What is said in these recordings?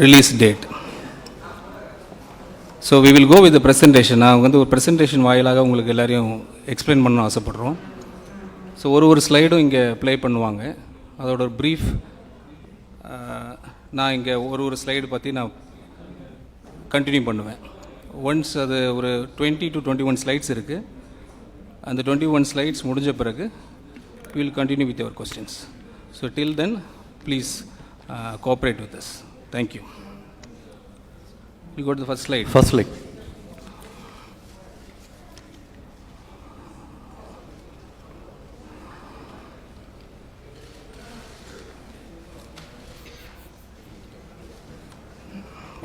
release date. So we will go with the presentation. நான் வந்து ஒரு presentation வாயிலாக உங்களுக்கு எல்லாரையும் எக்ஸ்பிளைன் பண்ணணும் ஆசைப்படுறோம். ஸோ ஒரு ஸ்லைடும் இங்கே ப்ளே பண்ணுவாங்க. அதோட ஒரு ப்ரீஃப் நான் இங்கே ஒரு ஸ்லைடு பற்றி நான் கண்டினியூ பண்ணுவேன். ஒன்ஸ் அது ஒரு 20 to 21 ஸ்லைட்ஸ் இருக்குது. அந்த 21 ஸ்லைட்ஸ் முடிஞ்ச பிறகு we will continue with your questions. So till then, please cooperate with us. Thank you. You go to the first slide. First slide.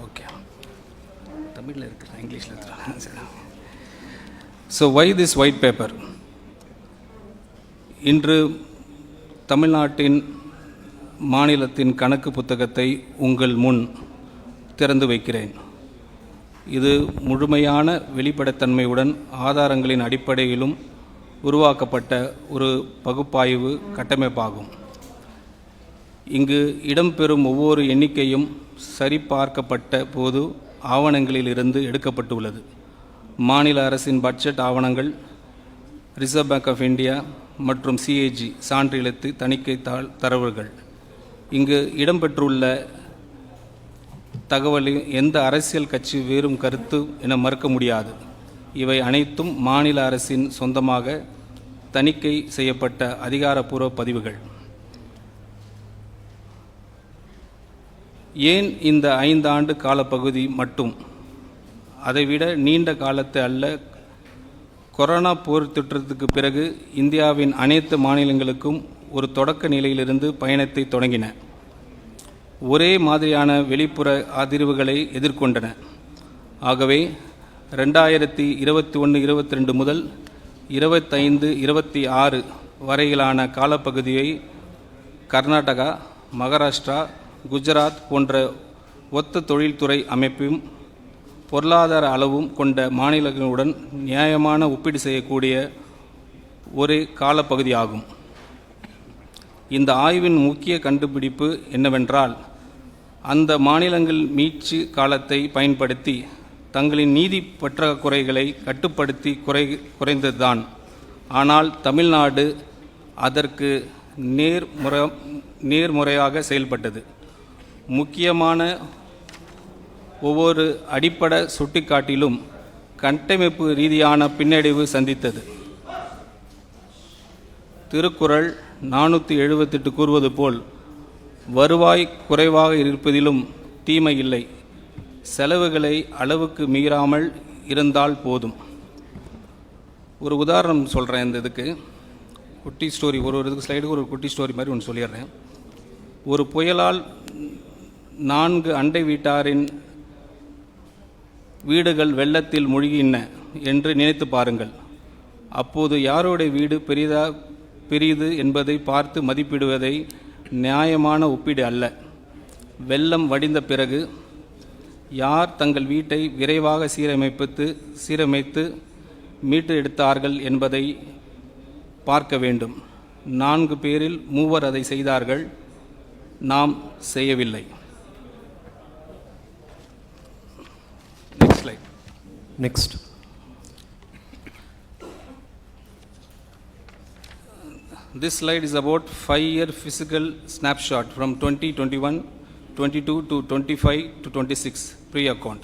Okay. தமிழில் இருக்கிற இங்கிலீஷில் இருக்கிற. So why this white paper? இன்று தமிழ்நாட்டின் மாநிலத்தின் கணக்கு புத்தகத்தை உங்கள் முன் திறந்து வைக்கிறேன். இது முழுமையான வெளிப்படைத்தன்மையுடன் ஆதாரங்களின் அடிப்படையிலும் உருவாக்கப்பட்ட ஒரு பகுப்பாய்வு கட்டமைப்பாகும். இங்கு இடம்பெறும் ஒவ்வொரு எண்ணிக்கையும் சரிபார்க்கப்பட்ட போது ஆவணங்களிலிருந்து எடுக்கப்பட்டுள்ளது. மாநில அரசின் பட்ஜெட் ஆவணங்கள், ரிசர்வ் பேங்க் ஆஃப் இந்தியா மற்றும் சிஏஜி சான்றெழுத்து தணிக்கை தரவுகள். இங்கு இடம்பெற்றுள்ள தகவலில் எந்த அரசியல் கட்சி வேறும் கருத்து என மறுக்க முடியாது. இவை அனைத்தும் மாநில அரசின் சொந்தமாக தணிக்கை செய்யப்பட்ட அதிகாரப்பூர்வ பதிவுகள். ஏன் இந்த 5 ஆண்டு காலப்பகுதி மட்டும்? அதைவிட நீண்ட காலத்தை அல்ல. கொரோனா போர் தொற்றுக்கு பிறகு இந்தியாவின் அனைத்து மாநிலங்களுக்கும் ஒரு தொடக்க நிலையிலிருந்து பயணத்தை தொடங்கின. ஒரே மாதிரியான வெளிப்புற அதிர்வுகளை எதிர்கொண்டன. ஆகவே 2021-22 முதல் 25-26 வரையிலான காலப்பகுதியை கர்நாடகா, மகாராஷ்டிரா, குஜராத் போன்ற ஒத்த தொழில்துறை அமைப்பும் பொருளாதார அளவும் கொண்ட மாநிலங்களுடன் நியாயமான ஒப்பீடு செய்யக்கூடிய ஒரு காலப்பகுதியாகும். இந்த ஆய்வின் முக்கிய கண்டுபிடிப்பு என்னவென்றால், அந்த மாநிலங்கள் மீட்சி காலத்தை பயன்படுத்தி தங்களின் நீதி பற்றாக்குறைகளை கட்டுப்படுத்தி குறைந்ததுதான். ஆனால் தமிழ்நாடு அதற்கு நேர்முறையாக செயல்பட்டது. முக்கியமான ஒவ்வொரு அடிப்படை சுட்டிக்காட்டிலும் கட்டமைப்பு ரீதியான பின்னடைவு சந்தித்தது. திருக்குறள் 478 கூறுவது போல், வருவாய் குறைவாக இருப்பதிலும் தீமை இல்லை, செலவுகளை அளவுக்கு மீறாமல் இருந்தால் போதும். ஒரு உதாரணம் சொல்கிறேன். இந்த இதுக்கு குட்டி ஸ்டோரி, ஒரு இதுக்கு ஸ்லைடுக்கு ஒரு குட்டி ஸ்டோரி மாதிரி ஒன்று சொல்லிடுறேன். ஒரு புயலால் 4 அண்டை வீட்டாரின் வீடுகள் வெள்ளத்தில் மூழ்கின என்று நினைத்து பாருங்கள். அப்போது யாருடைய வீடு பெரிது என்பதை பார்த்து மதிப்பிடுவதை நியாயமான ஒப்பீடு அல்ல. வெள்ளம் வடிந்த பிறகு யார் தங்கள் வீட்டை விரைவாக சீரமைத்து மீட்டு எடுத்தார்கள் என்பதை பார்க்க வேண்டும். 4 பேரில் 3 அதை செய்தார்கள், நாம் செய்யவில்லை. Next. This slide is about 5-year physical snapshot from 2021, 22 to 25 to 26 pre-account.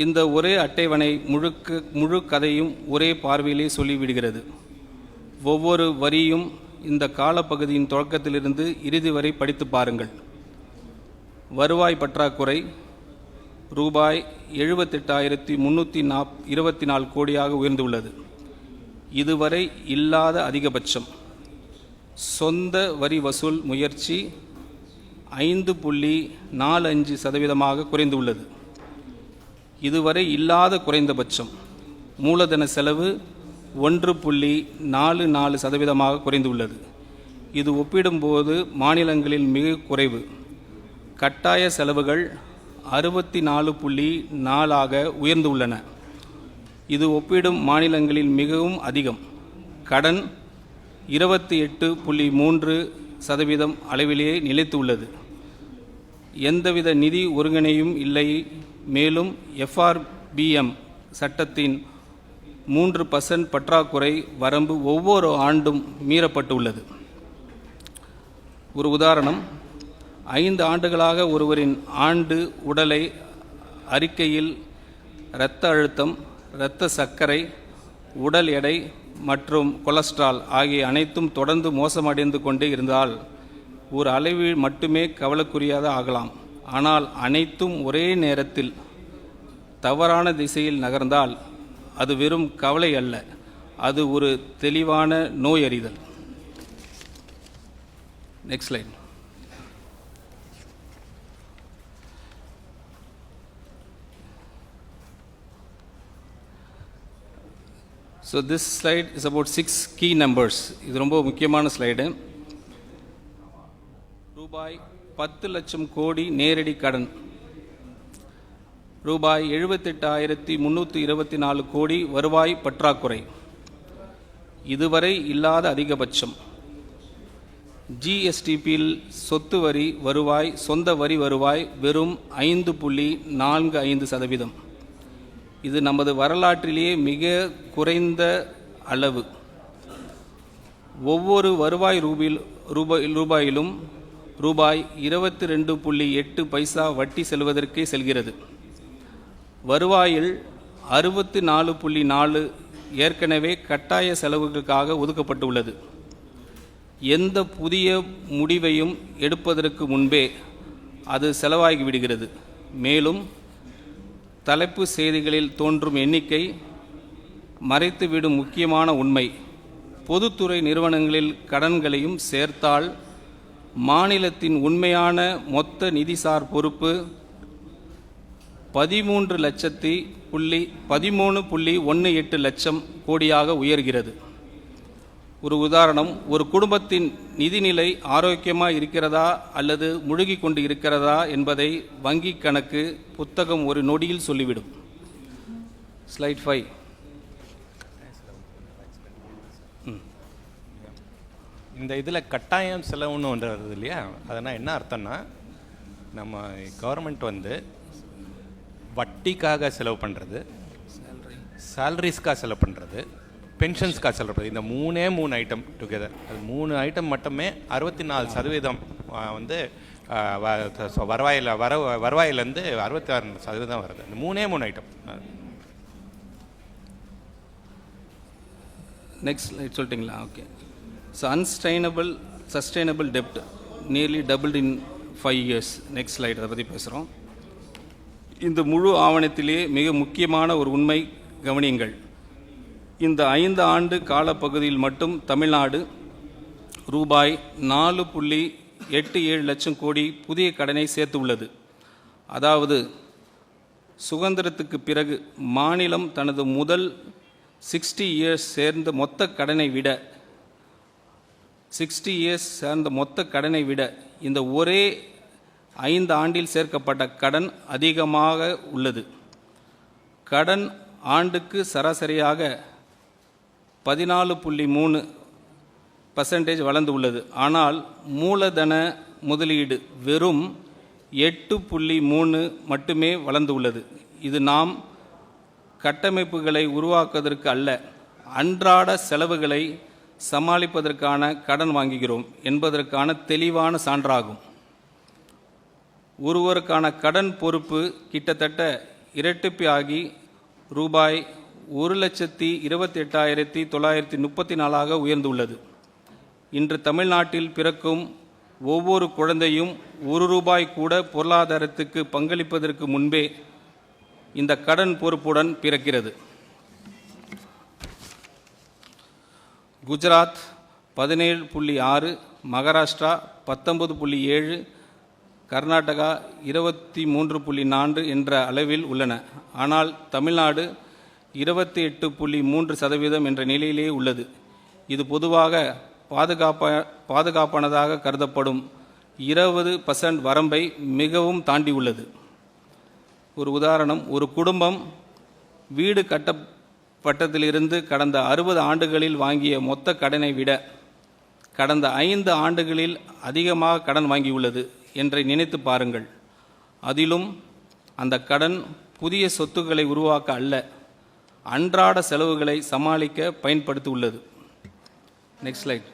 இந்த ஒரே அட்டைவணை முழு கதையும் ஒரே பார்வையிலே சொல்லிவிடுகிறது. ஒவ்வொரு வரியும் இந்த காலப்பகுதியின் தொடக்கத்திலிருந்து இறுதி வரை படித்து பாருங்கள். வருவாய் பற்றாக்குறை ரூபாய் 78,324 கோடியாக உயர்ந்துள்ளது. இதுவரை இல்லாத அதிகபட்சம். சொந்த வரி வசூல் முயற்சி 5.45% குறைந்துள்ளது. இதுவரை இல்லாத குறைந்தபட்சம். மூலதன செலவு 1.44% குறைந்துள்ளது. இது ஒப்பிடும்போது மாநிலங்களில் மிக குறைவு. கட்டாய செலவுகள் 64.4 உயர்ந்துள்ளன. இது ஒப்பிடும் மாநிலங்களில் மிகவும் அதிகம். கடன் 28.3% அளவிலேயே நிலைத்துள்ளது. எந்தவித நிதி ஒருங்கிணையும் இல்லை. மேலும் FRBM சட்டத்தின் 3% பற்றாக்குறை வரம்பு ஒவ்வொரு ஆண்டும் மீறப்பட்டுள்ளது. ஒரு உதாரணம், 5 ஆண்டுகளாக ஒருவரின் ஆண்டு உடலை அறிக்கையில் இரத்த அழுத்தம், இரத்த சர்க்கரை, உடல் எடை மற்றும் கொலஸ்ட்ரால் ஆகிய அனைத்தும் தொடர்ந்து மோசமடைந்து கொண்டே இருந்தால் ஒரு அளவில் மட்டுமே கவலைக்குரியதாக ஆகலாம். ஆனால் அனைத்தும் ஒரே நேரத்தில் தவறான திசையில் நகர்ந்தால் அது வெறும் கவலை அல்ல, அது ஒரு தெளிவான நோய் அறிதல். Next slide. So this slide is about 6 key numbers. இது ரொம்ப முக்கியமான ஸ்லைடு. ரூபாய் 10 லட்சம் கோடி நேரடி கடன், ரூபாய் 78,324 கோடி வருவாய் பற்றாக்குறை, இதுவரை இல்லாத அதிகபட்சம். GSTPயில் சொத்து வரி வருவாய், சொந்த வரி வருவாய் வெறும் 5.45%. இது நமது வரலாற்றிலேயே மிக குறைந்த அளவு. ஒவ்வொரு வருவாய் ரூபாயிலும் ரூபாய் 22.8 பைசா வட்டி செல்வதற்கே செல்கிறது. வருவாயில் 64.4 ஏற்கனவே கட்டாய செலவுகளுக்காக ஒதுக்கப்பட்டுள்ளது. எந்த புதிய முடிவையும் எடுப்பதற்கு முன்பே அது செலவாகிவிடுகிறது. மேலும் தலைப்பு செய்திகளில் தோன்றும் எண்ணிக்கை மறைத்துவிடும் முக்கியமான உண்மை, பொதுத்துறை நிறுவனங்களில் கடன்களையும் சேர்த்தால் மாநிலத்தின் உண்மையான மொத்த நிதிசார் பொறுப்பு 13.18 லட்சம் கோடியாக உயர்கிறது. ஒரு உதாரணம், ஒரு குடும்பத்தின் நிதிநிலை ஆரோக்கியமாக இருக்கிறதா அல்லது முழுகி கொண்டு இருக்கிறதா என்பதை வங்கி கணக்கு புத்தகம் ஒரு நொடியில் சொல்லிவிடும். ஸ்லைட் 5. இந்த இதில் கட்டாயம் செலவுன்னு ஒன்று வருது இல்லையா, அதனால் என்ன அர்த்தம்னா, நம்ம கவர்மெண்ட் வந்து வட்டிக்காக செலவு பண்ணுறது, சேலரிஸ்க்காக செலவு பண்ணுறது, பென்ஷன்ஸ்க்காக செலவு பண்ணுறது, இந்த 3 ஐட்டம் டுகெதர், அது 3 ஐட்டம் மட்டுமே 64% வந்து வருவாயிலேருந்து 66% வருது. இந்த 3 ஐட்டம். நெக்ஸ்ட் ஸ்லைட் சொல்லிட்டிங்களா? ஓகே. ஸோ சஸ்டைனபிள் டெப்ட் nearly doubled in 5 years. Next slide அதை பற்றி பேசுகிறோம். இந்த முழு ஆவணத்திலே மிக முக்கியமான ஒரு உண்மை கவனியுங்கள். இந்த 5 ஆண்டு காலப்பகுதியில் மட்டும் தமிழ்நாடு ரூபாய் 4.87 லட்சம் கோடி புதிய கடனை சேர்த்து உள்ளது. அதாவது சுதந்திரத்துக்கு பிறகு மாநிலம் தனது முதல் 60 years சேர்ந்த மொத்த கடனை விட இந்த ஒரே 5 ஆண்டில் சேர்க்கப்பட்ட கடன் அதிகமாக உள்ளது. கடன் ஆண்டுக்கு சராசரியாக 14.3% வளர்ந்து உள்ளது. ஆனால் மூலதன முதலீடு வெறும் 8.3 மட்டுமே வளர்ந்து உள்ளது. இது நாம் கட்டமைப்புகளை உருவாக்குவதற்கு அல்ல, அன்றாட செலவுகளை சமாளிப்பதற்கான கடன் வாங்குகிறோம் என்பதற்கான தெளிவான சான்றாகும். ஒருவருக்கான கடன் பொறுப்பு கிட்டத்தட்ட இரட்டிப்பாகி ரூபாய் 1,28,934 உயர்ந்துள்ளது. இன்று தமிழ்நாட்டில் பிறக்கும் ஒவ்வொரு குழந்தையும் ₹1 கூட பொருளாதாரத்துக்கு பங்களிப்பதற்கு முன்பே இந்த கடன் பொறுப்புடன் பிறக்கிறது. குஜராத் 17.6, மகாராஷ்டிரா 19.7, கர்நாடகா 23.4 என்ற அளவில் உள்ளன. ஆனால் தமிழ்நாடு 28.3% என்ற நிலையிலே உள்ளது. இது பொதுவாக பாதுகாப்பானதாக கருதப்படும் 20% வரம்பை மிகவும் தாண்டியுள்ளது. ஒரு உதாரணம், ஒரு குடும்பம் வீடு கட்டப்பட்டதிலிருந்து கடந்த 60 ஆண்டுகளில் வாங்கிய மொத்த கடனை விட கடந்த 5 ஆண்டுகளில் அதிகமாக கடன் வாங்கியுள்ளது என்று நினைத்து பாருங்கள். அதிலும் அந்த கடன் புதிய சொத்துக்களை உருவாக்க அல்ல, அன்றாட செலவுகளை சமாளிக்க பயன்படுத்தி உள்ளது. Next slide.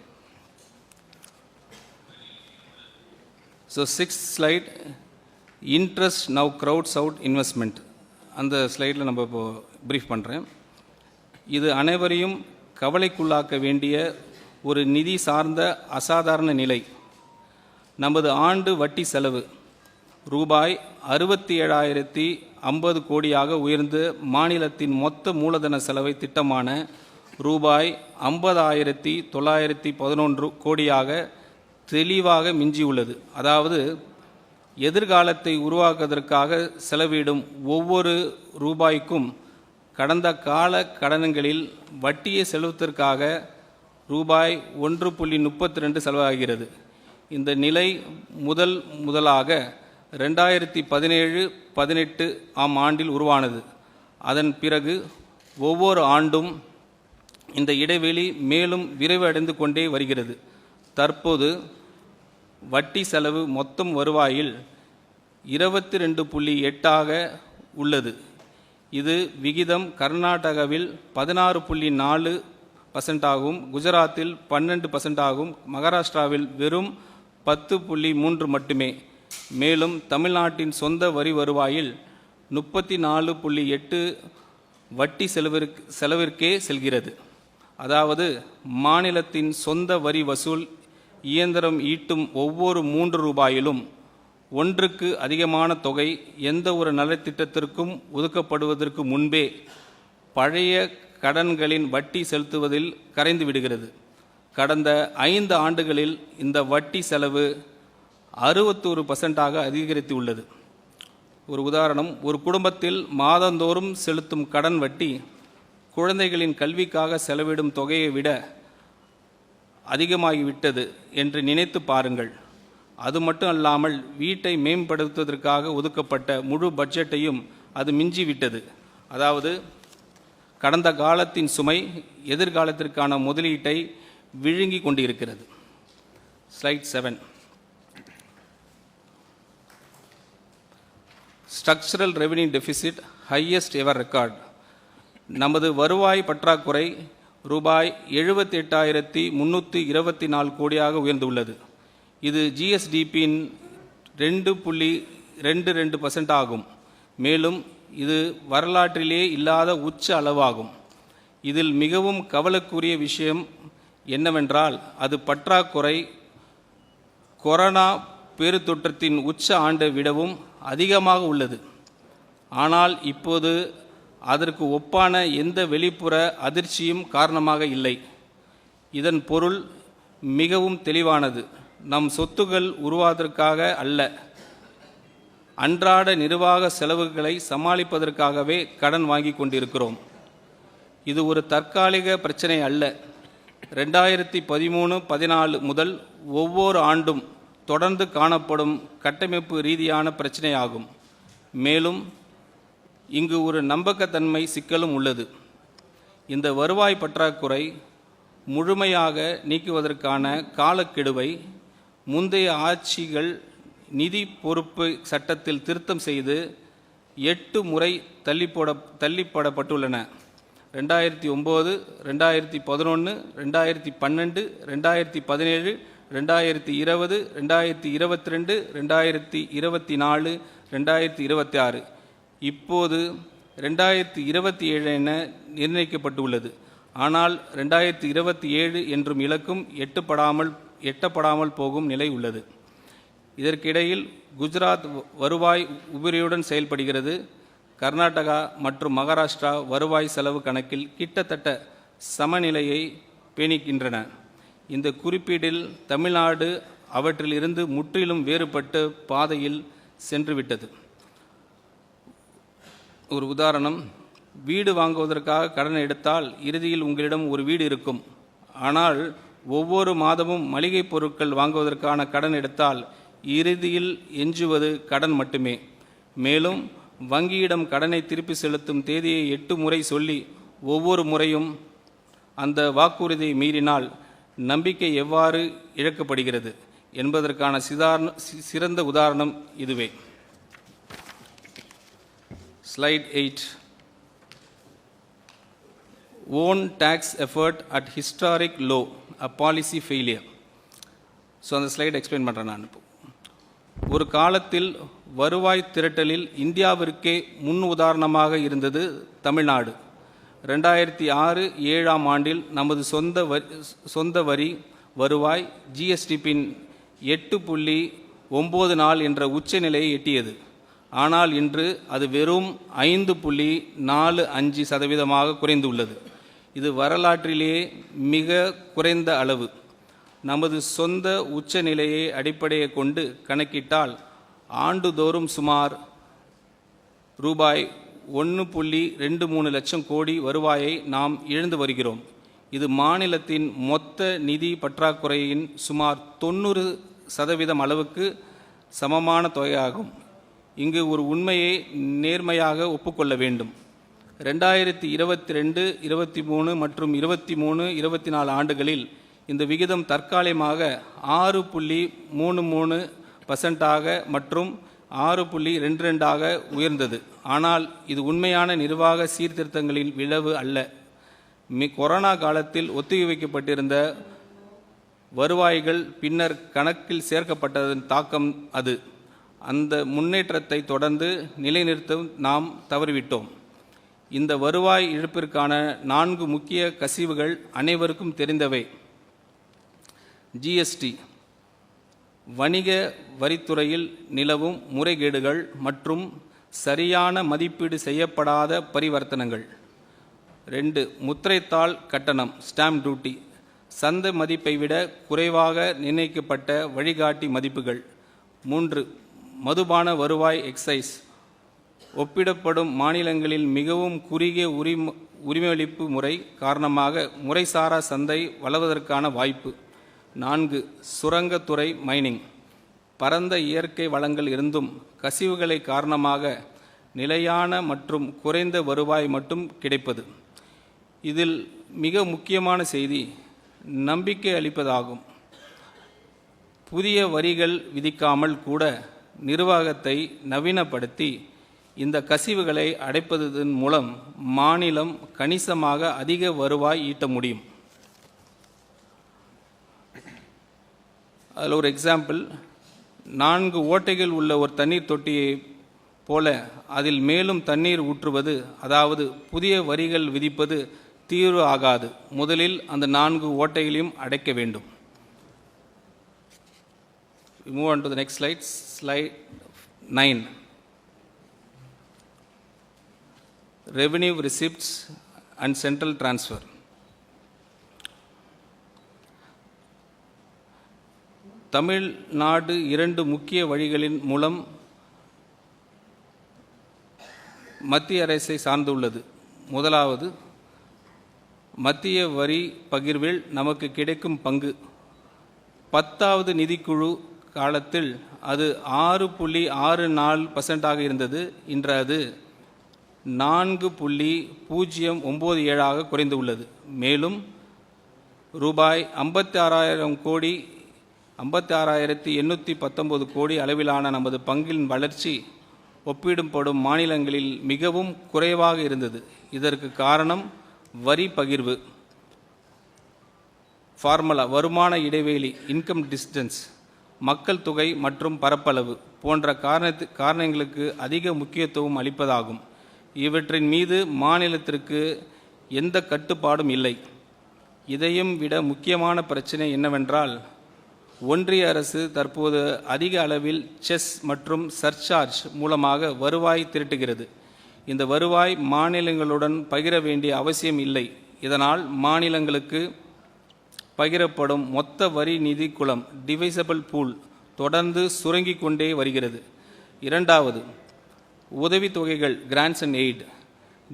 So 6th slide, interest now crowds out investment. அந்த ஸ்லைடில் நம்ம இப்போ ப்ரீஃப் பண்ணுறேன். இது அனைவரையும் கவலைக்குள்ளாக்க வேண்டிய ஒரு நிதி சார்ந்த அசாதாரண நிலை. நமது ஆண்டு வட்டி செலவு ரூபாய் 67,050 கோடியாக உயர்ந்து மாநிலத்தின் மொத்த மூலதன செலவை திட்டமான ரூபாய் 50,911 கோடியாக தெளிவாக மிஞ்சியுள்ளது. அதாவது எதிர்காலத்தை உருவாக்குவதற்காக செலவிடும் ஒவ்வொரு ரூபாய்க்கும் கடந்த கால கடன்களில் வட்டியை செலுத்துவதற்காக ரூபாய் 1.32 செலவாகிறது. இந்த நிலை முதலாக 2017-18 ஆண்டில் உருவானது. அதன் பிறகு ஒவ்வொரு ஆண்டும் இந்த இடைவெளி மேலும் விரைவடைந்து கொண்டே வருகிறது. தற்போது வட்டி செலவு மொத்தம் வருவாயில் 22.8 உள்ளது. இது விகிதம் கர்நாடகாவில் 16.4%, குஜராத்தில் 12%, மகாராஷ்டிராவில் வெறும் 10.3 மட்டுமே. மேலும் தமிழ்நாட்டின் சொந்த வரி வருவாயில் 34.8 வட்டி செலவிற்கே செல்கிறது. அதாவது மாநிலத்தின் சொந்த வரி வசூல் இயந்திரம் ஈட்டும் ஒவ்வொரு 3 ரூபாயிலும் ஒன்றுக்கு அதிகமான தொகை எந்த ஒரு நலத்திட்டத்திற்கும் ஒதுக்கப்படுவதற்கு முன்பே பழைய கடன்களின் வட்டி செலுத்துவதில் கரைந்து விடுகிறது. கடந்த 5 ஆண்டுகளில் இந்த வட்டி செலவு 61% அதிகரித்து உள்ளது. ஒரு உதாரணம், ஒரு குடும்பத்தில் மாதந்தோறும் செலுத்தும் கடன் வட்டி குழந்தைகளின் கல்விக்காக செலவிடும் தொகையை விட அதிகமாகிவிட்டது என்று நினைத்து பாருங்கள். அது மட்டும் அல்லாமல் வீட்டை மேம்படுத்துவதற்காக ஒதுக்கப்பட்ட முழு பட்ஜெட்டையும் அது மிஞ்சிவிட்டது. அதாவது கடந்த காலத்தின் சுமை எதிர்காலத்திற்கான முதலீட்டை விழுங்கி கொண்டிருக்கிறது. Slide 7. Structural revenue deficit highest ever record. நமது வருவாய் பற்றாக்குறை ரூபாய் 78,324 கோடியாக உயர்ந்துள்ளது. இது ஜிஎஸ்டிபியின் 2.22% ஆகும். மேலும் இது வரலாற்றிலே இல்லாத உச்ச அளவாகும். இதில் மிகவும் கவலைக்குரிய விஷயம் என்னவென்றால் அது பற்றாக்குறை கொரோனா பெருந்தொற்றத்தின் உச்ச ஆண்டை விடவும் அதிகமாக உள்ளது. ஆனால் இப்போது அதற்கு ஒப்பான எந்த வெளிப்புற அதிர்ச்சியும் காரணமாக இல்லை. இதன் பொருள் மிகவும் தெளிவானது. நம் சொத்துக்கள் உருவாவதற்காக அல்ல, அன்றாட நிர்வாக செலவுகளை சமாளிப்பதற்காகவே கடன் வாங்கி கொண்டிருக்கிறோம். இது ஒரு தற்காலிக பிரச்சனை அல்ல. 2013-14 முதல் ஒவ்வொரு ஆண்டும் தொடர்ந்து காணப்படும் கட்டமைப்பு ரீதியான பிரச்சனையாகும். மேலும் இங்கு ஒரு நம்பகத்தன்மை சிக்கலும் உள்ளது. இந்த வருவாய் பற்றாக்குறை முழுமையாக நீக்குவதற்கான காலக்கெடுவை முந்தைய ஆட்சிகள் நிதி பொறுப்பு சட்டத்தில் திருத்தம் செய்து 8 முறை தள்ளிப்படப்பட்டுள்ளன. 2009, 2011, 2012, 2017, 2020, 2022, 2024, 2026, இப்போது 2027 என நிர்ணயிக்கப்பட்டுள்ளது. ஆனால் 2027 என்றும் இலக்கும் எட்டப்படாமல் போகும் நிலை உள்ளது. இதற்கிடையில் குஜராத் வருவாய் உபரியுடன் செயல்படுகிறது. கர்நாடகா மற்றும் மகாராஷ்டிரா வருவாய் செலவு கணக்கில் கிட்டத்தட்ட சமநிலையை பேணிக்கின்றன. இந்த குறிப்பீட்டில் தமிழ்நாடு அவற்றில் இருந்து முற்றிலும் வேறுபட்ட பாதையில் சென்றுவிட்டது. ஒரு உதாரணம், வீடு வாங்குவதற்காக கடன் எடுத்தால் இறுதியில் உங்களிடம் ஒரு வீடு இருக்கும். ஆனால் ஒவ்வொரு மாதமும் மளிகை பொருட்கள் வாங்குவதற்கான கடன் எடுத்தால் இறுதியில் எஞ்சுவது கடன் மட்டுமே. மேலும் வங்கியிடம் கடனை திருப்பி செலுத்தும் தேதியை 8 முறை சொல்லி ஒவ்வொரு முறையும் அந்த வாக்குறுதியை மீறினால் நம்பிக்கை எவ்வாறு இழக்கப்படுகிறது என்பதற்கான சிறந்த உதாரணம் இதுவே. Slide 8. Own tax effort at historic low, a policy failure. So அந்த ஸ்லைட் எக்ஸ்பிளைன் பண்ணுறேன் நான் இப்போ. ஒரு காலத்தில் வருவாய் திரட்டலில் இந்தியாவிற்கே முன் உதாரணமாக இருந்தது தமிழ்நாடு. 2006-7 ஆண்டில் நமது சொந்த வரி வருவாய் ஜிஎஸ்டிபின் 8.94 என்ற உச்ச நிலையை எட்டியது. ஆனால் இன்று அது வெறும் 5.45% குறைந்துள்ளது. இது வரலாற்றிலேயே மிக குறைந்த அளவு. நமது சொந்த உச்ச நிலையை அடிப்படையை கொண்டு கணக்கிட்டால் ஆண்டுதோறும் சுமார் ரூபாய் 1.23 லட்சம் கோடி வருவாயை நாம் இழந்து வருகிறோம். இது மாநிலத்தின் மொத்த நிதி பற்றாக்குறையின் சுமார் 90% அளவுக்கு சமமான தொகையாகும். இங்கு ஒரு உண்மையை நேர்மையாக ஒப்புக்கொள்ள வேண்டும். 2022, 23 மற்றும் 23-24 ஆண்டுகளில் இந்த விகிதம் தற்காலிகமாக 6.33% மற்றும் 6.22% உயர்ந்தது. ஆனால் இது உண்மையான நிர்வாக சீர்திருத்தங்களின் விளைவு அல்ல. கொரோனா காலத்தில் ஒத்திவைக்கப்பட்டிருந்த வருவாய்கள் பின்னர் கணக்கில் சேர்க்கப்பட்டதன் தாக்கம் அது. அந்த முன்னேற்றத்தை தொடர்ந்து நிலைநிறுத்த நாம் தவறிவிட்டோம். இந்த வருவாய் இழப்பிற்கான 4 முக்கிய கசிவுகள் அனைவருக்கும் தெரிந்தவை. ஜிஎஸ்டி, வணிக வரித்துறையில் நிலவும் முறைகேடுகள் மற்றும் சரியான மதிப்பீடு செய்யப்படாத பரிவர்த்தனைகள். 2, முத்திரைத்தாள் கட்டணம் ஸ்டாம்ப் டியூட்டி, சந்தை மதிப்பை விட குறைவாக நிர்ணயிக்கப்பட்ட வழிகாட்டி மதிப்புகள். 3, மதுபான வருவாய் எக்ஸைஸ், ஒப்பிடப்படும் மாநிலங்களில் மிகவும் குறுகிய உரிமையளிப்பு முறை காரணமாக முறைசாரா சந்தை வளர்வதற்கான வாய்ப்பு. 4, சுரங்கத்துறை மைனிங், பரந்த இயற்கை வளங்கள் இருந்தும் கசிவுகளை காரணமாக நிலையான மற்றும் குறைந்த வருவாய் மட்டும் கிடைப்பது. இதில் மிக முக்கியமான செய்தி நம்பிக்கை அளிப்பதாகும். புதிய வரிகள் விதிக்காமல் கூட நிர்வாகத்தை நவீனப்படுத்தி இந்த கசிவுகளை அடைப்பதன் மூலம் மாநிலம் கணிசமாக அதிக வருவாய் ஈட்ட முடியும். அதில் ஒரு எக்ஸாம்பிள், 4 ஓட்டைகள் உள்ள ஒரு தண்ணீர் தொட்டியை போல அதில் மேலும் தண்ணீர் ஊற்றுவது, அதாவது புதிய வரிகள் விதிப்பது தீர்வு ஆகாது. முதலில் அந்த 4 ஓட்டைகளையும் அடைக்க வேண்டும். Move on to the next slide. Slide 9. Revenue receipts and central transfer. Tamil Nadu 2 முக்கிய வழிகளின் மூலம் மத்திய அரசை சார்ந்துள்ளது. முதலாவது, மத்திய வரி பகிர்வில் நமக்கு கிடைக்கும் பங்கு. 10வது நிதிக்குழு காலத்தில் அது 6.64% இருந்தது. இன்று அது 4.097 குறைந்துள்ளது. மேலும் ரூபாய் 56,819 கோடி அளவிலான நமது பங்கின் வளர்ச்சி ஒப்பிடப்படும் மாநிலங்களில் மிகவும் குறைவாக இருந்தது. இதற்கு காரணம் வரி பகிர்வு ஃபார்முலா, வருமான இடைவெளி இன்கம் டிஸ்டன்ஸ், மக்கள் தொகை மற்றும் பரப்பளவு போன்ற காரணங்களுக்கு அதிக முக்கியத்துவம் அளிப்பதாகும். இவற்றின் மீது மாநிலத்திற்கு எந்த கட்டுப்பாடும் இல்லை. இதையும் விட முக்கியமான பிரச்சனை என்னவென்றால், ஒன்றிய அரசு தற்போது அதிக அளவில் செஸ் மற்றும் சர்சார்ஜ் மூலமாக வருவாய் திரட்டுகிறது. இந்த வருவாய் மாநிலங்களுடன் பகிர வேண்டிய அவசியம் இல்லை. இதனால் மாநிலங்களுக்கு பகிரப்படும் மொத்த வரி நிதி குளம் டிவைசபிள் பூல் தொடர்ந்து சுருங்கிக் கொண்டே வருகிறது. இரண்டாவது, உதவித்தொகைகள் கிராண்ட்ஸ் அண்ட் எய்ட்.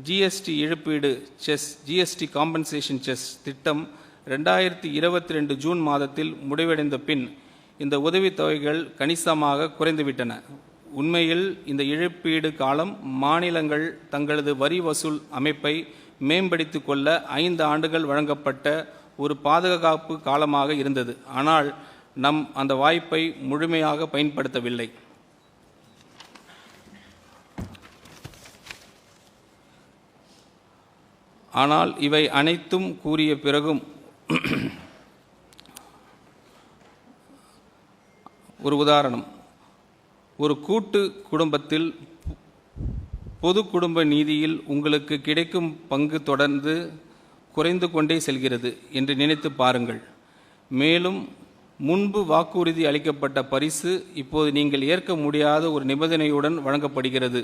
ஜிஎஸ்டி இழப்பீடு செஸ், ஜிஎஸ்டி காம்பன்சேஷன் செஸ் திட்டம் 2022 ஜூன் மாதத்தில் முடிவடைந்த பின் இந்த உதவித்தொகைகள் கணிசமாக குறைந்துவிட்டன. உண்மையில் இந்த இழப்பீடு காலம் மாநிலங்கள் தங்களது வரி வசூல் அமைப்பை மேம்படுத்தி கொள்ள 5 ஆண்டுகள் வழங்கப்பட்ட ஒரு பாதுகாப்பு காலமாக இருந்தது. ஆனால் நம் அந்த வாய்ப்பை முழுமையாக பயன்படுத்தவில்லை. ஆனால் இவை அனைத்தும் கூறிய பிறகும் ஒரு உதாரணம், ஒரு கூட்டு குடும்பத்தில் பொது குடும்ப நிதியில் உங்களுக்கு கிடைக்கும் பங்கு தொடர்ந்து குறைந்து கொண்டே செல்கிறது என்று நினைத்து பாருங்கள். மேலும் முன்பு வாக்குறுதி அளிக்கப்பட்ட பரிசு இப்போது நீங்கள் ஏற்க முடியாத ஒரு நிபந்தனையுடன் வழங்கப்படுகிறது.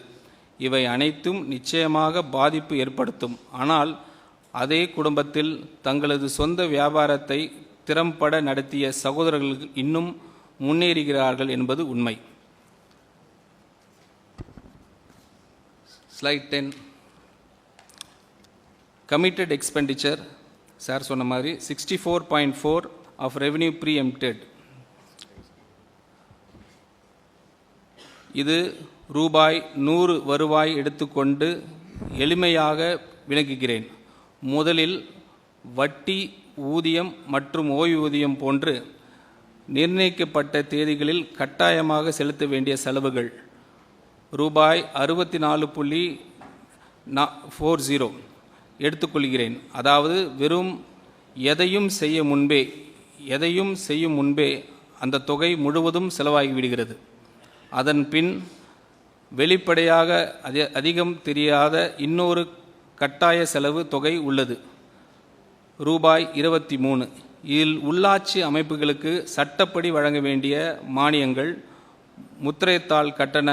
இவை அனைத்தும் நிச்சயமாக பாதிப்பு ஏற்படுத்தும். ஆனால் அதே குடும்பத்தில் தங்களது சொந்த வியாபாரத்தை திறம்பட நடத்திய சகோதரர்கள் இன்னும் முன்னேறுகிறார்கள் என்பது உண்மை. ஸ்லைட் 10. கமிட்டட் எக்ஸ்பெண்டிச்சர் சார் சொன்ன மாதிரி 64.4 ஆஃப் ரெவென்யூ ப்ரீஎம்ப்டட். இது ரூபாய் 100 வருவாய் எடுத்துக்கொண்டு எளிமையாக விளக்குகிறேன். முதலில் வட்டி, ஊதியம் மற்றும் ஓய்வூதியம் போன்று நிர்ணயிக்கப்பட்ட தேதிகளில் கட்டாயமாக செலுத்த வேண்டிய செலவுகள் ரூபாய் 64.40 எடுத்துக்கொள்கிறேன். அதாவது வெறும் எதையும் செய்யும் முன்பே அந்த தொகை முழுவதும் செலவாகிவிடுகிறது. அதன் பின் வெளிப்படையாக அதிகம் தெரியாத இன்னொரு கட்டாய செலவு தொகை உள்ளது, ரூபாய் 23. இதில் உள்ளாட்சி அமைப்புகளுக்கு சட்டப்படி வழங்க வேண்டிய மானியங்கள், முத்திரைத்தாள் கட்டண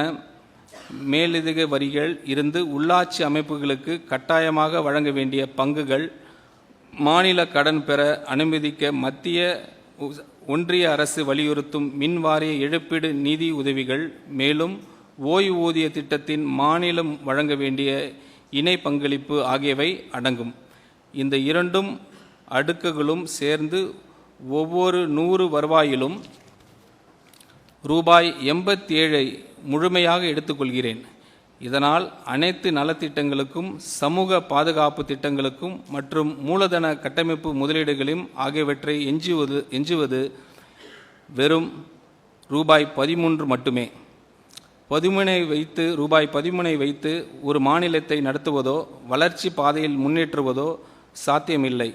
மேலதிக வரிகள் இருந்து உள்ளாட்சி அமைப்புகளுக்கு கட்டாயமாக வழங்க வேண்டிய பங்குகள், மாநில கடன் பெற அனுமதிக்க மத்திய ஒன்றிய அரசு வலியுறுத்தும் மின்வாரிய இழப்பீடு நிதி உதவிகள், மேலும் ஓய்வூதிய திட்டத்தின் மாநிலம் வழங்க வேண்டிய இணை பங்களிப்பு ஆகியவை அடங்கும். இந்த இரண்டும் அடுக்குகளும் சேர்ந்து ஒவ்வொரு 100 வருவாயிலும் ரூபாய் 87 முழுமையாக எடுத்துக்கொள்கிறேன். இதனால் அனைத்து நலத்திட்டங்களுக்கும், சமூக பாதுகாப்பு திட்டங்களுக்கும் மற்றும் மூலதன கட்டமைப்பு முதலீடுகளையும் ஆகியவற்றை எஞ்சுவது வெறும் ரூபாய் 13 மட்டுமே. ரூபாய் 13 வைத்து ஒரு மாநிலத்தை நடத்துவதோ வளர்ச்சி பாதையில் முன்னேற்றுவதோ சாத்தியமில்லை.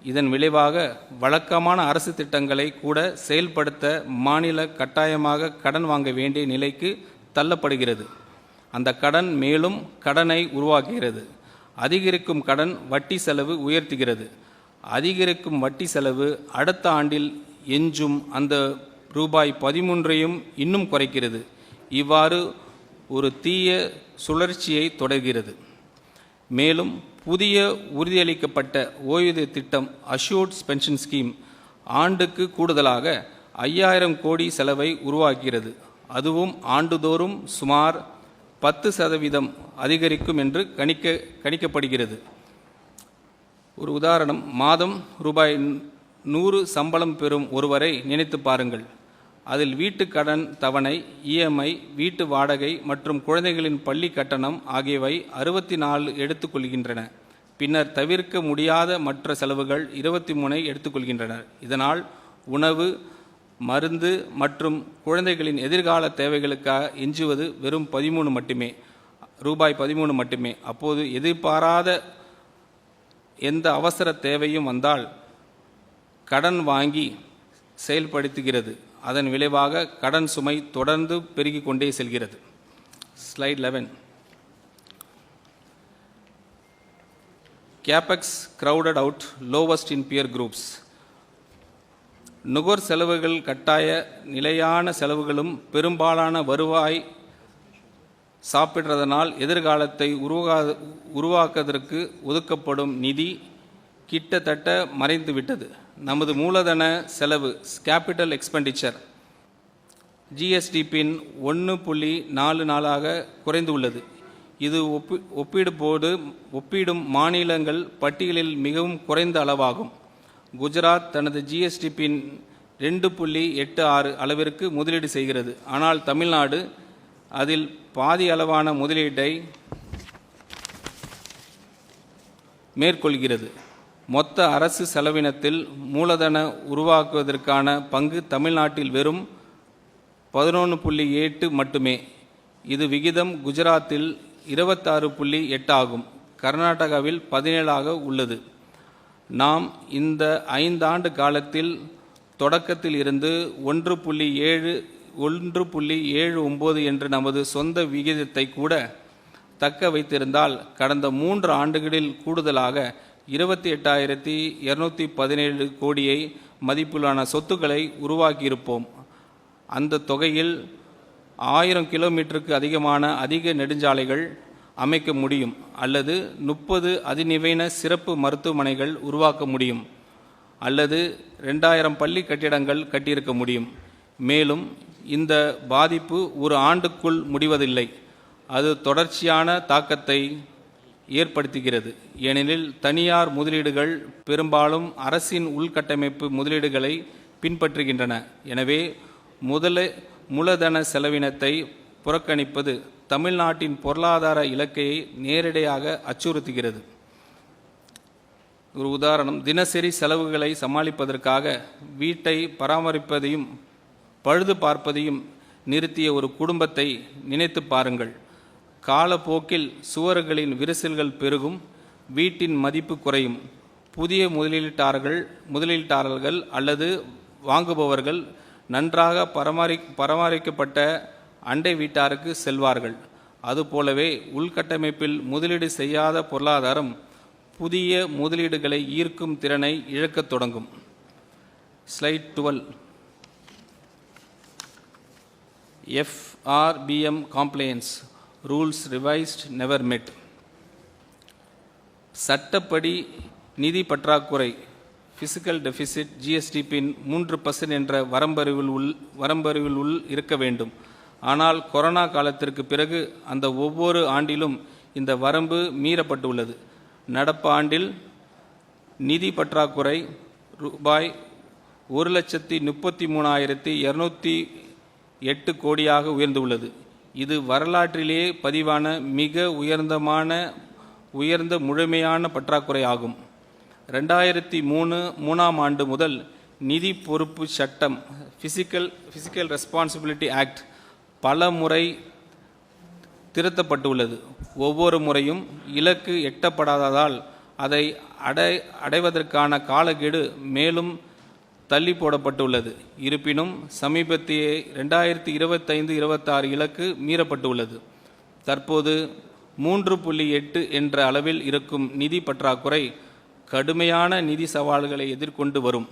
இதன் விளைவாக வழக்கமான அரசு திட்டங்களை கூட செயல்படுத்த மாநில கட்டாயமாக கடன் வாங்க வேண்டிய நிலைக்கு தள்ளப்படுகிறது. அந்த கடன் மேலும் கடனை உருவாக்குகிறது. அதிகரிக்கும் கடன் வட்டி செலவு உயர்த்துகிறது. அதிகரிக்கும் வட்டி செலவு அடுத்த ஆண்டில் எஞ்சும் அந்த ரூபாய் 13ஐயும் இன்னும் குறைக்கிறது. இவ்வாறு ஒரு தீய சுழற்சியை தொடர்கிறது. மேலும் புதிய உறுதியளிக்கப்பட்ட ஓய்வூதிய திட்டம் அஷ்யூர்ட் பென்ஷன் ஸ்கீம் ஆண்டுக்கு கூடுதலாக 5000 கோடி செலவை உருவாக்குகிறது. அதுவும் ஆண்டுதோறும் சுமார் 10% அதிகரிக்கும் என்று கணிக்கப்படுகிறது. ஒரு உதாரணம், மாதம் ரூபாய் 100 சம்பளம் பெறும் ஒருவரை நினைத்து பாருங்கள். அதில் வீட்டு கடன் தவணை, இஎம்ஐ, வீட்டு வாடகை மற்றும் குழந்தைகளின் பள்ளி கட்டணம் ஆகியவை 64 எடுத்துக்கொள்கின்றன. பின்னர் தவிர்க்க முடியாத மற்ற செலவுகள் 23 எடுத்துக்கொள்கின்றனர். இதனால் உணவு, மருந்து மற்றும் குழந்தைகளின் எதிர்கால தேவைகளுக்காக எஞ்சுவது வெறும் 13 மட்டுமே, ரூபாய் 13 மட்டுமே. அப்போது எதிர்பாராத எந்த அவசர தேவையும் வந்தால் கடன் வாங்கி செயல்படுத்துகிறது. அதன் விளைவாக கடன் சுமை தொடர்ந்து பெருகிக் கொண்டே செல்கிறது. Slide 11. Capex crowded out lowest in peer groups. நுகர் செலவுகள் கட்டாய நிலையான செலவுகளும் பெரும்பாலான வருவாய் சாப்பிடுறதனால் எதிர்காலத்தை உருவாக்குவதற்கு ஒதுக்கப்படும் நிதி கிட்டத்தட்ட மறைந்துவிட்டது. நமது மூலதன செலவு கேபிட்டல் எக்ஸ்பெண்டிச்சர் ஜிஎஸ்டிபின் 1.44 குறைந்துள்ளது. இது ஒப்பிடும் மாநிலங்கள் பட்டியலில் மிகவும் குறைந்த அளவாகும். குஜராத் தனது ஜிஎஸ்டிபின் 2.86 அளவிற்கு முதலீடு செய்கிறது. ஆனால் தமிழ்நாடு அதில் பாதி அளவான முதலீட்டை மேற்கொள்கிறது. மொத்த அரசு செலவினத்தில் மூலதன உருவாக்குவதற்கான பங்கு தமிழ்நாட்டில் வெறும் 11.8 மட்டுமே. இது விகிதம் குஜராத்தில் 26.8 ஆகும். கர்நாடகாவில் 17ஆக உள்ளது. நாம் இந்த 5 ஆண்டு காலத்தில் தொடக்கத்தில் இருந்து 1.79 என்ற நமது சொந்த விகிதத்தை கூட தக்க வைத்திருந்தால் கடந்த 3 ஆண்டுகளில் கூடுதலாக 28,217 கோடியை மதிப்பிலான சொத்துக்களை உருவாக்கியிருப்போம். அந்த தொகையில் 1000 கிலோமீட்டருக்கு அதிகமான அதிக நெடுஞ்சாலைகள் அமைக்க முடியும் அல்லது 30 அதிநவீன சிறப்பு மருத்துவமனைகள் உருவாக்க முடியும் அல்லது 2000 பள்ளி கட்டிடங்கள் கட்டியிருக்க முடியும். மேலும் இந்த பாதிப்பு ஒரு ஆண்டுக்குள் முடிவதில்லை, அது தொடர்ச்சியான தாக்கத்தை ஏற்படுத்துகிறது. ஏனெனில் தனியார் முதலீடுகள் பெரும்பாலும் அரசின் உள்கட்டமைப்பு முதலீடுகளை பின்பற்றுகின்றன. எனவே மூலதன செலவினத்தை புறக்கணிப்பது தமிழ்நாட்டின் பொருளாதார இலக்கை நேரடியாக அச்சுறுத்துகிறது. ஒரு உதாரணம், தினசரி செலவுகளை சமாளிப்பதற்காக வீட்டை பராமரிப்பதையும் பழுது பார்ப்பதையும் நிறுத்திய ஒரு குடும்பத்தை நினைத்து பாருங்கள். காலப்போக்கில் சுவர்களின் விரிசல்கள் பெருகும், வீட்டின் மதிப்பு குறையும். புதிய முதலீட்டாளர்கள் அல்லது வாங்குபவர்கள் நன்றாக பராமரிக்கப்பட்ட அண்டை வீட்டாருக்கு செல்வார்கள். அதுபோலவே உள்கட்டமைப்பில் முதலீடு செய்யாத பொருளாதாரம் புதிய முதலீடுகளை ஈர்க்கும் திறனை இழக்கத் தொடங்கும். Slide 12. FRBM compliance rules revised never met. சட்டப்படி நிதி பற்றாக்குறை ஃபிசிக்கல் டெபிசிட் GSDP-இன் 3% என்ற வரம்பறிவில் உள் இருக்க வேண்டும். ஆனால் கொரோனா காலத்திற்கு பிறகு அந்த ஒவ்வொரு ஆண்டிலும் இந்த வரம்பு மீறப்பட்டுள்ளது. நடப்பு ஆண்டில் நிதி பற்றாக்குறை ரூபாய் 1,33,208 கோடியாக உயர்ந்துள்ளது. இது வரலாற்றிலேயே பதிவான மிக உயர்ந்த முழுமையான பற்றாக்குறை ஆகும். 2003 ஆண்டு முதல் நிதி பொறுப்பு சட்டம் ஃபிசிக்கல் ரெஸ்பான்சிபிலிட்டி ஆக்ட் பல முறை திருத்தப்பட்டுள்ளது. ஒவ்வொரு முறையும் இலக்கு எட்டப்படாததால் அதை அடைவதற்கான காலக்கெடு மேலும் தள்ளி போடப்பட்டுள்ளது. இருப்பினும் சமீபத்திய 2025-26 இலக்கு மீறப்பட்டுள்ளது. தற்போது 3.8 என்ற அளவில் இருக்கும் நிதி பற்றாக்குறை கடுமையான நிதி சவால்களை எதிர்கொண்டு வரும்.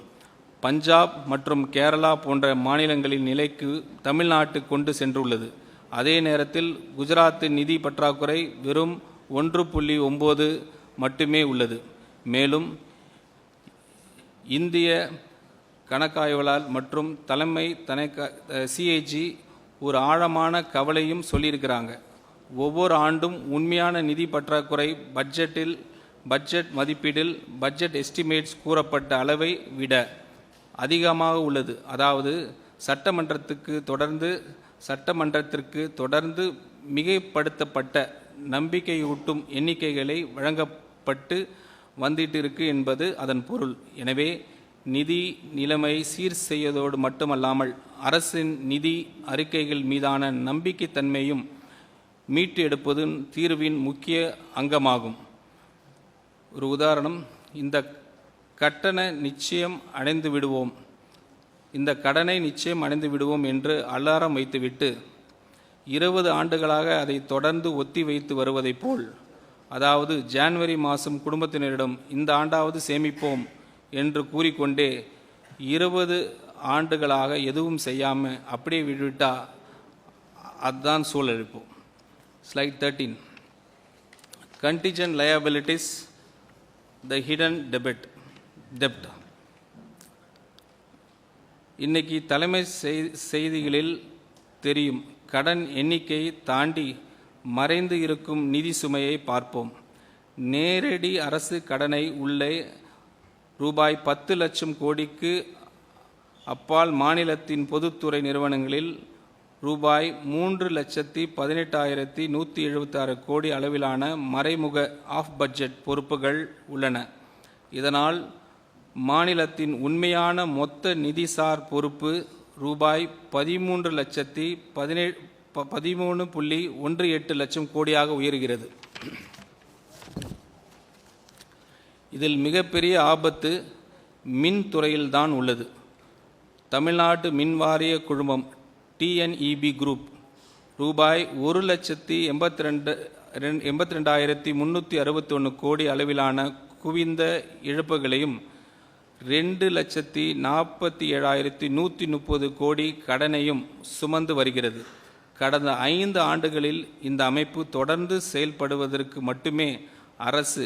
பஞ்சாப் மற்றும் கேரளா போன்ற மாநிலங்களின் நிலைக்கு தமிழ்நாட்டு கொண்டு சென்றுள்ளது. அதே நேரத்தில் குஜராத்தின் நிதி பற்றாக்குறை வெறும் 1.9 மட்டுமே உள்ளது. மேலும் இந்திய கணக்காய்வாளர் மற்றும் தலைமை CAG ஒரு ஆழமான கவலையும் சொல்லியிருக்கிறாங்க. ஒவ்வொரு ஆண்டும் உண்மையான நிதி பற்றாக்குறை பட்ஜெட் மதிப்பீடில் பட்ஜெட் எஸ்டிமேட்ஸ் கூறப்பட்ட அளவை விட அதிகமாக உள்ளது. அதாவது சட்டமன்றத்திற்கு தொடர்ந்து மிகைப்படுத்தப்பட்ட நம்பிக்கையூட்டும் எண்ணிக்கைகளை வழங்கப்பட்டு வந்துட்டு இருக்கு என்பது அதன் பொருள். எனவே நிதி நிலைமை சீர் செய்வதோடு மட்டுமல்லாமல் அரசின் நிதி அறிக்கைகள் மீதான நம்பிக்கைத்தன்மையும் மீட்டு எடுப்பது தீர்வின் முக்கிய அங்கமாகும். ஒரு உதாரணம், இந்த கடனை நிச்சயம் அடைந்து விடுவோம் என்று அலாரம் வைத்துவிட்டு 20 ஆண்டுகளாக அதை தொடர்ந்து ஒத்தி வைத்து வருவதைப் போல், அதாவது ஜனவரி மாதம் குடும்பத்தினரிடம் இந்த ஆண்டாவது சேமிப்போம் என்று கூறிக்கொண்டே 20 ஆண்டுகளாக எதுவும் செய்யாமல் அப்படியே விட்டுவிட்டால் அதுதான் சூழலிப்பு. Slide 13. Contingent liabilities, the hidden debt. இன்னைக்கு தலைமை செய்திகளில் தெரியும் கடன் எண்ணிக்கை தாண்டி மறைந்து இருக்கும் நிதி சுமையை பார்ப்போம். நேரடி அரசு கடனை உள்ளே ரூபாய் 10 லட்சம் கோடிக்கு அப்பால் மாநிலத்தின் பொதுத்துறை நிறுவனங்களில் ரூபாய் 3,18,176 கோடி அளவிலான மறைமுக ஆஃப் பட்ஜெட் பொறுப்புகள் உள்ளன. இதனால் மாநிலத்தின் உண்மையான மொத்த நிதிசார் பொறுப்பு ரூபாய் 13,18 லட்சம் கோடியாக உயர்கிறது. இதில் மிகப்பெரிய ஆபத்து மின் துறையில்தான் உள்ளது. தமிழ்நாட்டு மின் வாரிய குழுமம் டிஎன்இபி குரூப் ரூபாய் 1,82,361 கோடி அளவிலான குவிந்த இழப்புகளையும் 2,47,130 கோடி கடனையும் சுமந்து வருகிறது. கடந்த 5 ஆண்டுகளில் இந்த அமைப்பு தொடர்ந்து செயல்படுவதற்கு மட்டுமே அரசு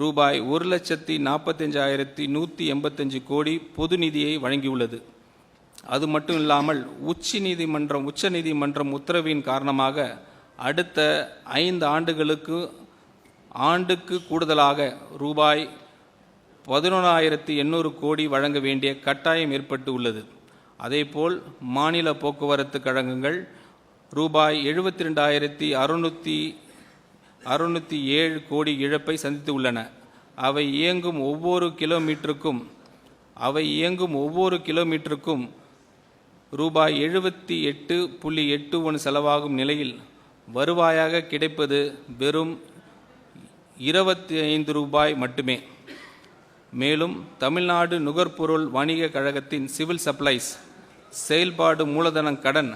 ரூபாய் 1,45,185 கோடி பொது நிதியை வழங்கியுள்ளது. அது மட்டும் இல்லாமல் உச்ச நீதிமன்றம் உத்தரவின் காரணமாக அடுத்த 5 ஆண்டுக்கு கூடுதலாக ரூபாய் 11,800 கோடி வழங்க வேண்டிய கட்டாயம் ஏற்பட்டு உள்ளது. அதேபோல் மாநில போக்குவரத்து கழகங்கள் ரூபாய் 72,607 கோடி இழப்பை சந்தித்து உள்ளன. அவை இயங்கும் ஒவ்வொரு கிலோமீட்டருக்கும் ரூபாய் 78.81 செலவாகும் நிலையில் வருவாயாக கிடைப்பது வெறும் 25 ரூபாய் மட்டுமே. மேலும் தமிழ்நாடு நுகர்பொருள் வணிக கழகத்தின் சிவில் சப்ளைஸ் செயல்பாடு மூலதன கடன்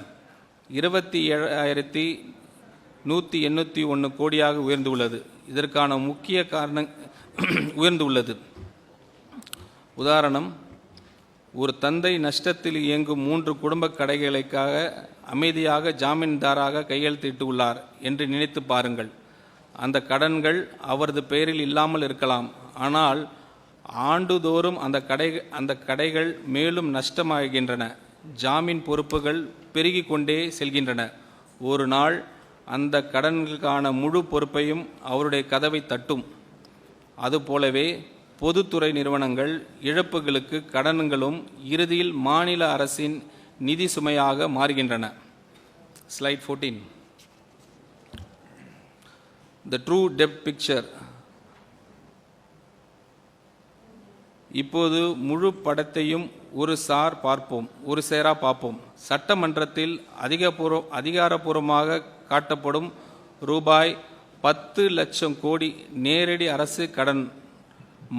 27,181 கோடியாக உயர்ந்துள்ளது. இதற்கான முக்கிய காரணம் உயர்ந்துள்ளது. உதாரணம், ஒரு தந்தை நஷ்டத்தில் இயங்கும் 3 குடும்ப கடைகளுக்காக அமைதியாக ஜாமீன்தாராக கையெழுத்திட்டு உள்ளார் என்று நினைத்து பாருங்கள். அந்த கடன்கள் அவரது பெயரில் இல்லாமல் இருக்கலாம். ஆனால் ஆண்டுதோறும் அந்த கடைகள் மேலும் நஷ்டமாகின்றன. ஜாமீன் பொறுப்புகள் பெருகி கொண்டே செல்கின்றன. ஒரு நாள் அந்த கடன்களுக்கான முழு பொறுப்பையும் அவருடைய கதவை தட்டும். அதுபோலவே பொதுத்துறை நிறுவனங்கள் இழப்புகளுக்கு கடன்களும் இறுதியில் மாநில அரசின் நிதி சுமையாக மாறுகின்றன. Slide 14. The true debt picture. இப்போது முழு படத்தையும் ஒரு சேரா பார்ப்போம். சட்டமன்றத்தில் அதிகாரப்பூர்வமாக காட்டப்படும் ரூபாய் 10 லட்சம் கோடி நேரடி அரசு கடன்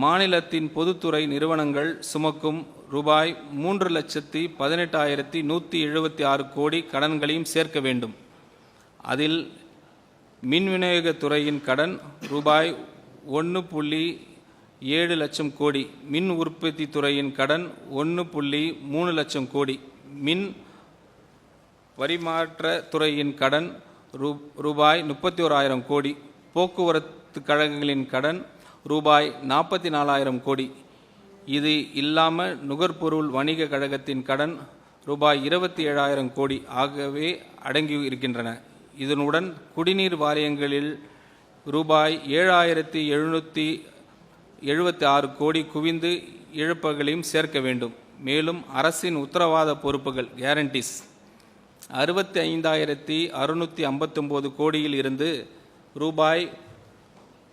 மாநிலத்தின் பொதுத்துறை நிறுவனங்கள் சுமக்கும் ரூபாய் 3,18,176 கோடி கடன்களையும் சேர்க்க வேண்டும். அதில் மின் விநியோகத்துறையின் கடன் ரூபாய் 1.7 லட்சம் கோடி, மின் உற்பத்தி துறையின் கடன் 1.3 லட்சம் கோடி, மின் பரிமாற்ற துறையின் கடன் ரூபாய் 31,000 கோடி, போக்குவரத்து கழகங்களின் கடன் ரூபாய் 44,000 கோடி. இது இல்லாமல் நுகர்பொருள் வணிக கழகத்தின் கடன் ரூபாய் 27,000 கோடி ஆகவே அடங்கி இருக்கின்றன. இதனுடன் குடிநீர் வாரியங்களில் ரூபாய் 7,776 கோடி குவிந்து இழப்புகளையும் சேர்க்க வேண்டும். மேலும் அரசின் உத்தரவாத பொறுப்புகள் கேரண்டிஸ் 65,659 கோடியில் இருந்து ரூபாய்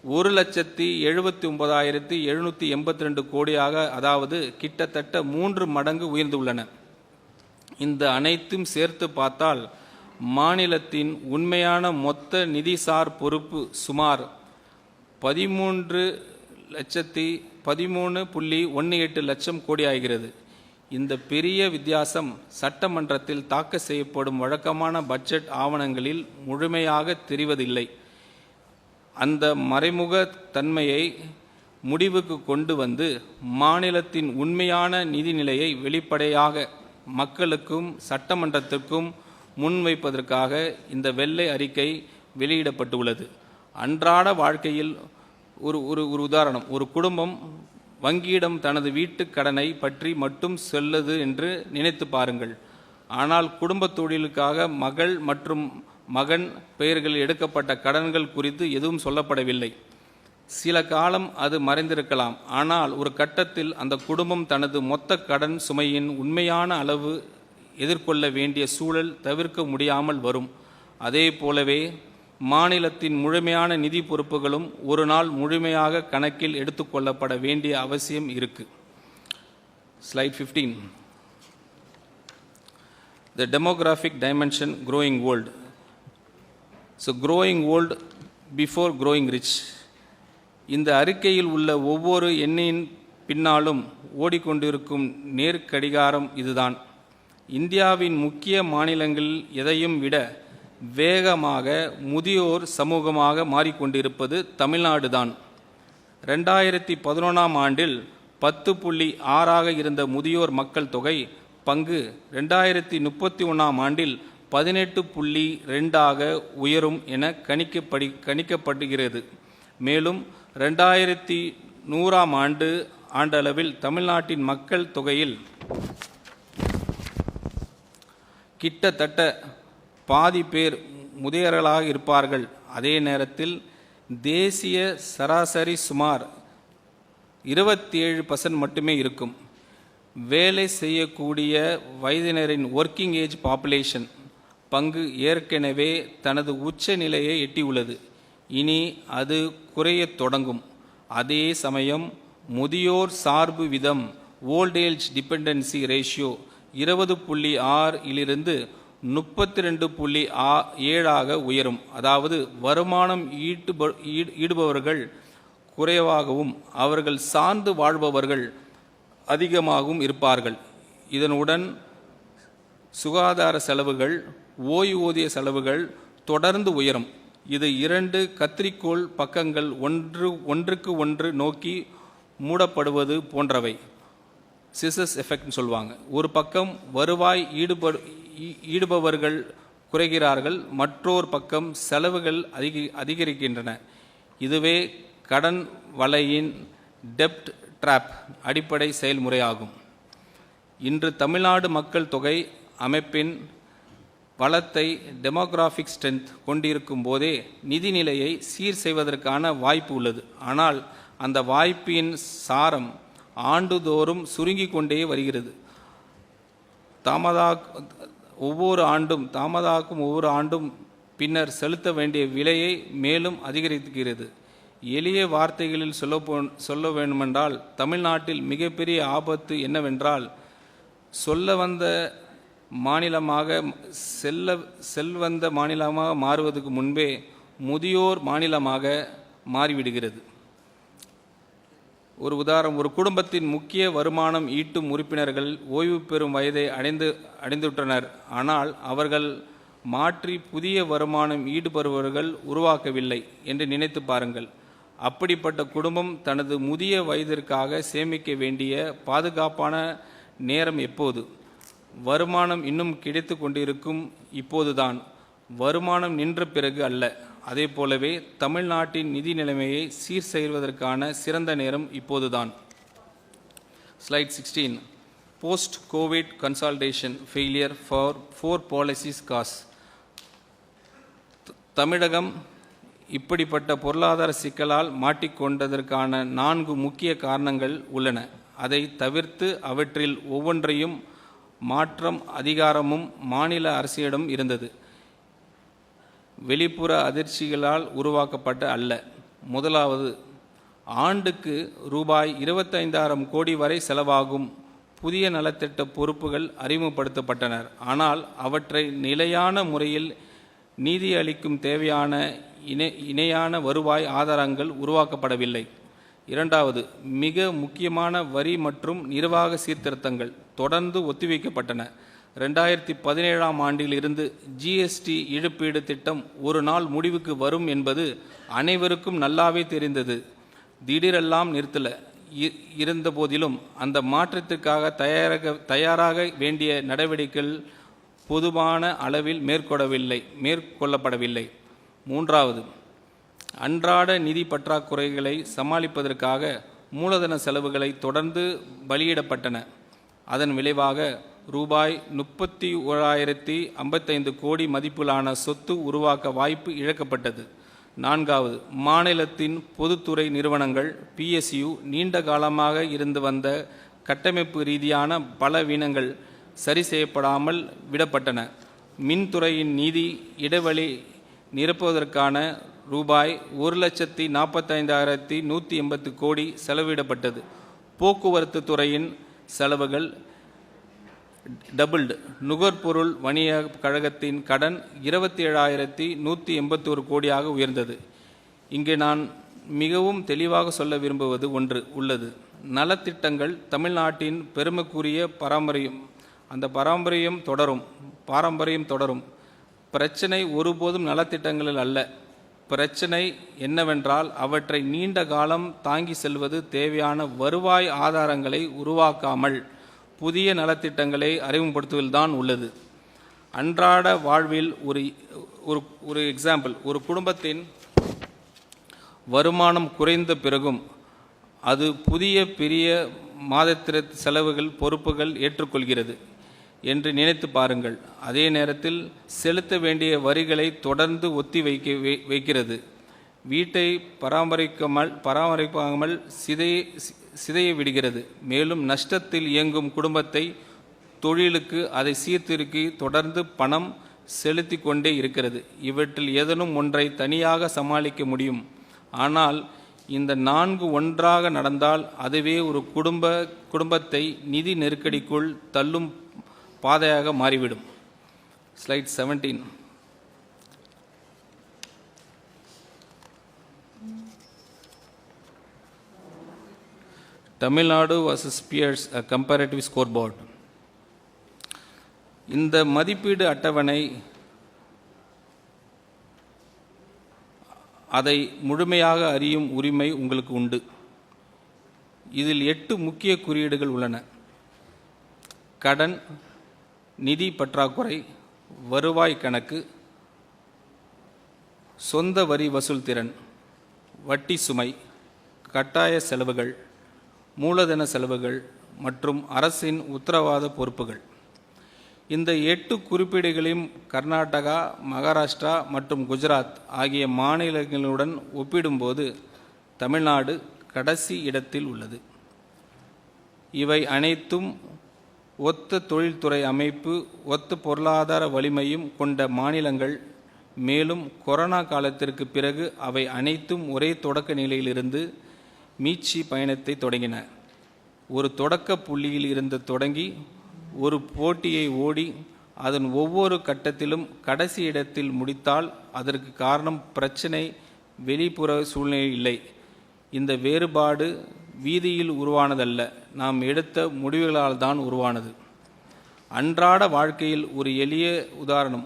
1,79,782 கோடியாக, அதாவது கிட்டத்தட்ட 3 மடங்கு உயர்ந்துள்ளன. இந்த அனைத்தும் சேர்த்து பார்த்தால் மாநிலத்தின் உண்மையான மொத்த நிதிசார் பொறுப்பு சுமார் 13.18 லட்சம் கோடி ஆகிறது. இந்த பெரிய வித்தியாசம் சட்டமன்றத்தில் தாக்கல் செய்யப்படும் வழக்கமான பட்ஜெட் ஆவணங்களில் முழுமையாக தெரிவதில்லை. அந்த மறைமுக தன்மையை முடிவுக்கு கொண்டு வந்து மாநிலத்தின் உண்மையான நிதிநிலையை வெளிப்படையாக மக்களுக்கும் சட்டமன்றத்திற்கும் முன்வைப்பதற்காக இந்த வெள்ளை அறிக்கை வெளியிடப்பட்டுள்ளது. அன்றாட வாழ்க்கையில் ஒரு உதாரணம், ஒரு குடும்பம் வங்கியிடம் தனது வீட்டு கடனை பற்றி மட்டும் சொல்லுது என்று நினைத்து பாருங்கள். ஆனால் குடும்ப தொழிலுக்காக மகள் மற்றும் மகன் பெயர்களில் எடுக்கப்பட்ட கடன்கள் குறித்து எதுவும் சொல்லப்படவில்லை. சில காலம் அது மறைந்திருக்கலாம். ஆனால் ஒரு கட்டத்தில் அந்த குடும்பம் தனது மொத்த கடன் சுமையின் உண்மையான அளவு எதிர்கொள்ள வேண்டிய சூழல் தவிர்க்க முடியாமல் வரும். அதே போலவே மாநிலத்தின் முழுமையான நிதி பொறுப்புகளும் ஒரு நாள் முழுமையாக கணக்கில் எடுத்துக்கொள்ளப்பட வேண்டிய அவசியம் இருக்கு. Slide 15. The demographic dimension, growing old. So growing old before growing rich. இந்த அறிக்கையில் உள்ள ஒவ்வொரு எண்ணின் பின்னாலும் ஓடிக்கொண்டிருக்கும் நேர்கடிகாரம் இதுதான். இந்தியாவின் முக்கிய மாநிலங்களில் எதையும் விட வேகமாக முதியோர் சமூகமாக மாறிக்கொண்டிருப்பது தமிழ்நாடு தான். 2011ஆம் ஆண்டில் 10.6ஆக இருந்த முதியோர் மக்கள் தொகை பங்கு 2031ஆம் ஆண்டில் 18.2ஆக உயரும் என கணிக்கப்படுகிறது. மேலும் 2100ஆம் ஆண்டளவில் தமிழ்நாட்டின் மக்கள் தொகையில் கிட்டத்தட்ட பாதி பேர் முதியவர்களாக இருப்பார்கள். அதே நேரத்தில் தேசிய சராசரி சுமார் 27% மட்டுமே இருக்கும். வேலை செய்யக்கூடிய வயதினரின் ஒர்க்கிங் ஏஜ் பாப்புலேஷன் பங்கு ஏற்கனவே தனது உச்ச நிலையை எட்டியுள்ளது. இனி அது குறையத் தொடங்கும். அதே சமயம் முதியோர் சார்பு விதம் ஓல்ட் ஏஜ் டிபெண்டன்சி ரேஷியோ 20.6 இலிருந்து 32.7ஆக உயரும். அதாவது வருமானம் ஈடுபவர்கள் குறைவாகவும் அவர்கள் சார்ந்து வாழ்பவர்கள் அதிகமாகவும் இருப்பார்கள். இதனுடன் சுகாதார செலவுகள், ஓய்வூதிய செலவுகள் தொடர்ந்து உயரும். இது 2 கத்திரிக்கோள் பக்கங்கள் ஒன்றுக்கு ஒன்று நோக்கி மூடப்படுவது போன்றவை. சிசஸ் எஃபெக்ட்னு சொல்லுவாங்க. ஒரு பக்கம் வருவாய் ஈடுபவர்கள் குறைகிறார்கள், மற்றொரு பக்கம் செலவுகள் அதிகரிக்கின்றன. இதுவே கடன் வலையின் டெப்ட் ட்ராப் அடிப்படை செயல்முறையாகும். இன்று தமிழ்நாடு மக்கள் தொகை அமைப்பின் பலத்தை டெமோகிராஃபிக் ஸ்ட்ரென்த் கொண்டிருக்கும் போதே நிதிநிலையை சீர் செய்வதற்கான வாய்ப்பு உள்ளது. ஆனால் அந்த வாய்ப்பின் சாரம் ஆண்டுதோறும் சுருங்கி கொண்டே வருகிறது. ஒவ்வொரு ஆண்டும் பின்னர் செலுத்த வேண்டிய விலையை மேலும் அதிகரிக்கிறது. எளிய வார்த்தைகளில் சொல்ல வேண்டுமென்றால் தமிழ்நாட்டில் மிகப்பெரிய ஆபத்து என்னவென்றால் செல்வந்த மாநிலமாக மாறுவதற்கு முன்பே முதியோர் மாநிலமாக மாறிவிடுகிறது. ஒரு உதாரணம், ஒரு குடும்பத்தின் முக்கிய வருமானம் ஈட்டும் உறுப்பினர்கள் ஓய்வு பெறும் வயதை அடைந்துவிட்டனர். ஆனால் அவர்கள் மாற்றி புதிய வருமானம் ஈடுபடுபவர்கள் உருவாக்கவில்லை என்று நினைத்து பாருங்கள். அப்படிப்பட்ட குடும்பம் தனது முதிய வயதிற்காக சேமிக்க வேண்டிய பாதுகாப்பான நேரம் எப்போது? வருமானம் இன்னும் கிடைத்து கொண்டிருக்கும் இப்போதுதான். வருமானம் நின்ற பிறகு அல்ல. அதே போலவே தமிழ்நாட்டின் நிதி நிலைமையை சீர் செய்வதற்கான சிறந்த நேரம் இப்போதுதான். Slide 16. Post Covid consultation failure for 4 policies cause. தமிழகம் இப்படிப்பட்ட பொருளாதார சிக்கலால் மாட்டிக்கொண்டதற்கான 4 முக்கிய காரணங்கள் உள்ளன. அதை தவிர்த்து அவற்றில் ஒவ்வொன்றையும் மாற்றம் அதிகாரமும் மாநில அரசிடம் இருந்தது. வெளிப்புற அதிர்ச்சிகளால் உருவாக்கப்பட்ட அல்ல. முதலாவது, ஆண்டுக்கு ரூபாய் 25,000 கோடி வரை செலவாகும் புதிய நலத்திட்ட பொறுப்புகள் அறிமுகப்படுத்தப்பட்டனர். ஆனால் அவற்றை நிலையான முறையில் நீதி அளிக்கும் தேவையான இணையான வருவாய் ஆதாரங்கள் உருவாக்கப்படவில்லை. இரண்டாவது, மிக முக்கியமான வரி மற்றும் நிர்வாக சீர்திருத்தங்கள் தொடர்ந்து ஒத்திவைக்கப்பட்டன. 2017ஆம் ஆண்டில் இருந்து ஜிஎஸ்டி இழப்பீடு திட்டம் ஒரு நாள் முடிவுக்கு வரும் என்பது அனைவருக்கும் நல்லாவே தெரிந்தது. திடீரெல்லாம் நிறுத்தல இருந்த போதிலும் அந்த மாற்றத்திற்காக தயாராக வேண்டிய நடவடிக்கைகள் பொதுவான அளவில் மேற்கொள்ளப்படவில்லை. மூன்றாவது, அன்றாட நிதி பற்றாக்குறைகளை சமாளிப்பதற்காக மூலதன செலவுகளை தொடர்ந்து பலியிடப்பட்டன. அதன் விளைவாக ரூபாய் 31,055 கோடி மதிப்பிலான சொத்து உருவாக்க வாய்ப்பு இழக்கப்பட்டது. நான்காவது, மாநிலத்தின் பொதுத்துறை நிறுவனங்கள் PSU நீண்ட காலமாக இருந்து வந்த கட்டமைப்பு ரீதியான பலவீனங்கள் சரி செய்யப்படாமல் விடப்பட்டன. மின்துறையின் நிதி இடைவெளி நிரப்புவதற்கான ரூபாய் 1,45,180 கோடி செலவிடப்பட்டது. போக்குவரத்து துறையின் செலவுகள் டபுள்டு. நுகர்பொருள் வணிக கழகத்தின் கடன் 27,181 கோடியாக உயர்ந்தது. இங்கே நான் மிகவும் தெளிவாக சொல்ல விரும்புவது ஒன்று உள்ளது. நலத்திட்டங்கள் தமிழ்நாட்டின் பெருமைக்குரிய பாரம்பரியம் தொடரும். பிரச்சனை ஒருபோதும் நலத்திட்டங்களில் அல்ல. பிரச்சனை என்னவென்றால் அவற்றை நீண்ட காலம் தாங்கி செல்வது தேவையான வருவாய் ஆதாரங்களை உருவாக்காமல் புதிய நலத்திட்டங்களை அறிமுகப்படுத்துவதில்தான் உள்ளது. அன்றாட வாழ்வில் ஒரு எக்ஸாம்பிள், ஒரு குடும்பத்தின் வருமானம் குறைந்த பிறகும் அது புதிய பெரிய மாதத்திர செலவுகள் பொறுப்புகள் ஏற்றுக்கொள்கிறது என்று நினைத்து பாருங்கள். அதே நேரத்தில் செலுத்த வேண்டிய வரிகளை தொடர்ந்து ஒத்தி வைக்கிறது. வீட்டை பராமரிக்காமல் சிதைய விடுகிறது. மேலும் நஷ்டத்தில் இயங்கும் குடும்பத்தை தொழிலுக்கு அதை சீர்திருக்கி தொடர்ந்து பணம் செலுத்தி கொண்டே இருக்கிறது. இவற்றில் ஏதேனும் ஒன்றை தனியாக சமாளிக்க முடியும். ஆனால் இந்த 4 ஒன்றாக நடந்தால் அதுவே ஒரு குடும்பத்தை நிதி நெருக்கடிக்குள் தள்ளும் பாதையாக மாறிவிடும். Slide 17. Tamil Nadu vs peers a comparative scoreboard. இந்த மதிப்பீடு அட்டவணை அதை முழுமையாக அறியும் உரிமை உங்களுக்கு உண்டு. இதில் 8 முக்கிய குறியீடுகள் உள்ளன. கடன், நிதி பற்றாக்குறை, வருவாய் கணக்கு, சொந்த வரி வசூல் திறன், வட்டி சுமை, கட்டாய செலவுகள், மூலதன செலவுகள் மற்றும் அரசின் உத்தரவாத பொறுப்புகள். இந்த 8 குறிப்பீடுகளையும் கர்நாடகா, மகாராஷ்டிரா மற்றும் குஜராத் ஆகிய மாநிலங்களுடன் ஒப்பிடும்போது தமிழ்நாடு கடைசி இடத்தில் உள்ளது. இவை அனைத்தும் ஒத்த தொழில்துறை அமைப்பு, ஒத்த பொருளாதார வலிமையும் கொண்ட மாநிலங்கள். மேலும் கொரோனா காலத்திற்கு பிறகு அவை அனைத்தும் ஒரே தொடக்க நிலையிலிருந்து மீட்சி பயணத்தை தொடங்கின. ஒரு தொடக்க புள்ளியில் இருந்து தொடங்கி ஒரு போட்டியை ஓடி அதன் ஒவ்வொரு கட்டத்திலும் கடைசி இடத்தில் முடித்தால் அதற்கு காரணம் பிரச்சனை வெளிப்புற சூழ்நிலை இல்லை. இந்த வேறுபாடு வீதியில் உருவானதல்ல, நாம் எடுத்த முடிவுகளால் தான் உருவானது. அன்றாட வாழ்க்கையில் ஒரு எளிய உதாரணம்.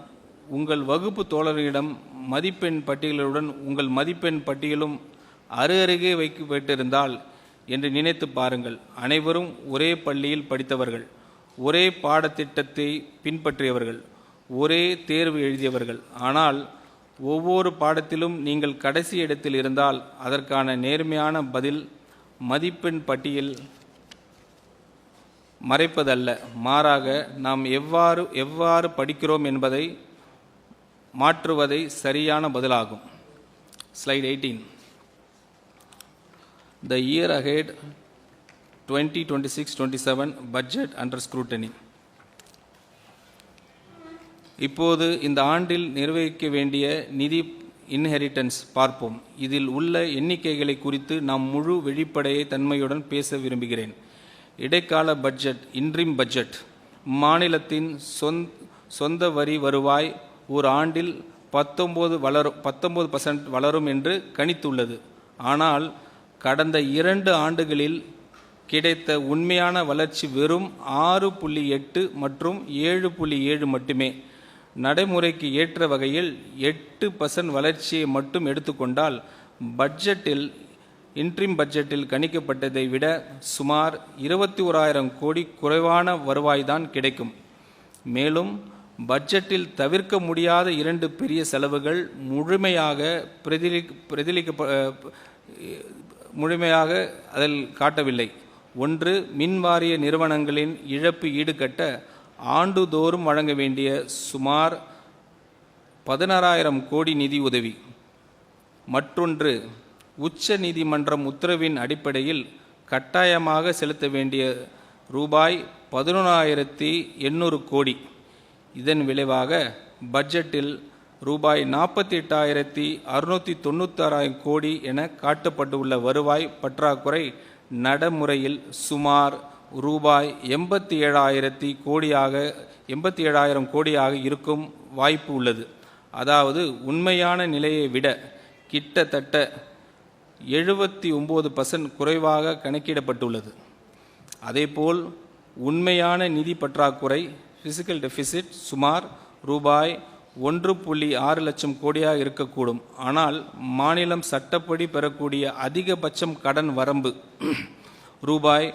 உங்கள் வகுப்பு தோழர்களிடம் மதிப்பெண் பட்டியலுடன் உங்கள் மதிப்பெண் பட்டியலும் அருகருகே வைக்கப்பட்டிருந்தால் என்று நினைத்து பாருங்கள். அனைவரும் ஒரே பள்ளியில் படித்தவர்கள், ஒரே பாடத்திட்டத்தை பின்பற்றியவர்கள், ஒரே தேர்வு எழுதியவர்கள். ஆனால் ஒவ்வொரு பாடத்திலும் நீங்கள் கடைசி இடத்தில் இருந்தால் அதற்கான நேர்மையான பதில் மதிப்பெண் பட்டியல் மறைப்பதல்ல, மாறாக நாம் எவ்வாறு படிக்கிறோம் என்பதை மாற்றுவதை சரியான பதிலாகும். Slide 18. The year ahead 2026-27 budget under scrutiny. இப்போது இந்த ஆண்டில் நிர்வகிக்க வேண்டிய நிதி இன்ஹெரிட்டன்ஸ் பார்ப்போம். இதில் உள்ள எண்ணிக்கைகளை குறித்து நாம் முழு வெளிப்படையை தன்மையுடன் பேச விரும்புகிறேன். இடைக்கால பட்ஜெட், இன்ட்ரிம் பட்ஜெட், மாநிலத்தின் சொந்த வரி வருவாய் ஒரு ஆண்டில் 19% வளரும் என்று கணித்துள்ளது. ஆனால் கடந்த 2 ஆண்டுகளில் கிடைத்த உண்மையான வளர்ச்சி வெறும் 6.8 மற்றும் 7.7 மட்டுமே. நடைமுறைக்கு ஏற்ற வகையில் 8% வளர்ச்சியை மட்டும் எடுத்துக்கொண்டால் பட்ஜெட்டில் இன்ட்ரிம் பட்ஜெட்டில் கணிக்கப்பட்டதை விட சுமார் 21,000 கோடி குறைவான வருவாய்தான் கிடைக்கும். மேலும் பட்ஜெட்டில் தவிர்க்க முடியாத 2 பெரிய செலவுகள் முழுமையாக அதில் காட்டவில்லை. ஒன்று, மின்வாரிய நிறுவனங்களின் இழப்பு ஈடுகட்ட ஆண்டுதோறும் வழங்க வேண்டிய சுமார் 16,000 கோடி நிதி உதவி. மற்றொன்று, உச்ச நீதிமன்றம் உத்தரவின் அடிப்படையில் கட்டாயமாக செலுத்த வேண்டிய ரூபாய் 11,800 கோடி. இதன் விளைவாக பட்ஜெட்டில் ரூபாய் 48,696 கோடி என காட்டப்பட்டுள்ள வருவாய் பற்றாக்குறை நடைமுறையில் சுமார் ரூபாய் 87,000 கோடியாக இருக்கும் வாய்ப்பு உள்ளது. அதாவது உண்மையான நிலையை விட கிட்டத்தட்ட 79% குறைவாக கணக்கிடப்பட்டுள்ளது. அதேபோல் உண்மையான நிதி பற்றாக்குறை ஃபிசிக்கல் டெபிசிட் சுமார் ரூபாய் 1.6 லட்சம் கோடியாக இருக்கக்கூடும். ஆனால் மாநிலம் சட்டப்படி பெறக்கூடிய அதிகபட்சம் கடன் வரம்பு ரூபாய்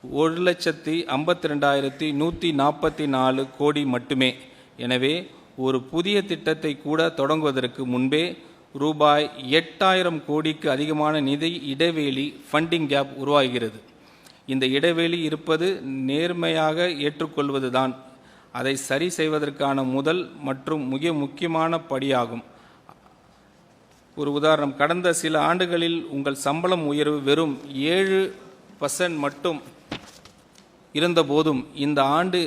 1,52,144 கோடி மட்டுமே. எனவே ஒரு புதிய திட்டத்தை கூட தொடங்குவதற்கு முன்பே ரூபாய் 8,000 கோடிக்கு அதிகமான நிதி இடைவெளி ஃபண்டிங் கேப் உருவாகிறது. இந்த இடைவெளி இருப்பது நேர்மையாக ஏற்றுக்கொள்வதுதான் அதை சரி செய்வதற்கான முதல் மற்றும் மிக முக்கியமான படியாகும். ஒரு உதாரணம், கடந்த சில ஆண்டுகளில் உங்கள் சம்பளம் உயர்வு வெறும் 7% மட்டும் இருந்தபோதும் இந்த ஆண்டு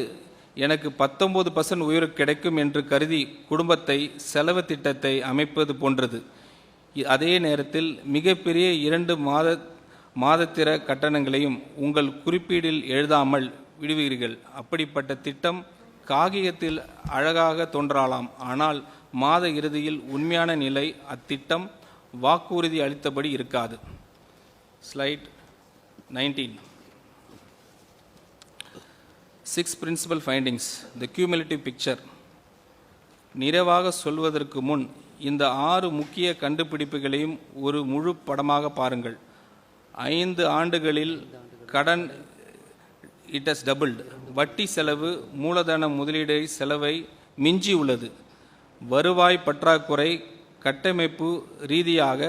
எனக்கு 19% உயர்வு கிடைக்கும் என்று கருதி குடும்பத்தை செலவு திட்டத்தை அமைப்பது போன்றது. அதே நேரத்தில் மிகப்பெரிய 2 மாதத்திர கட்டணங்களையும் உங்கள் குறிப்பீடில் எழுதாமல் விடுவீர்கள். அப்படிப்பட்ட திட்டம் காகிதத்தில் அழகாக தோன்றலாம், ஆனால் மாத இறுதியில் உண்மையான நிலை அத்திட்டம் வாக்குறுதி அளித்தபடி இருக்காது. Slide 19. 6 principal findings. The cumulative picture. நிறைவாக சொல்வதற்கு முன் இந்த 6 முக்கிய கண்டுபிடிப்புகளையும் ஒரு முழு படமாக பாருங்கள். 5 ஆண்டுகளில் கடன் it has doubled. வட்டி செலவு மூலதன முதலீடு செலவை மிஞ்சி உள்ளது. வருவாய் பற்றாக்குறை கட்டமைப்பு ரீதியாக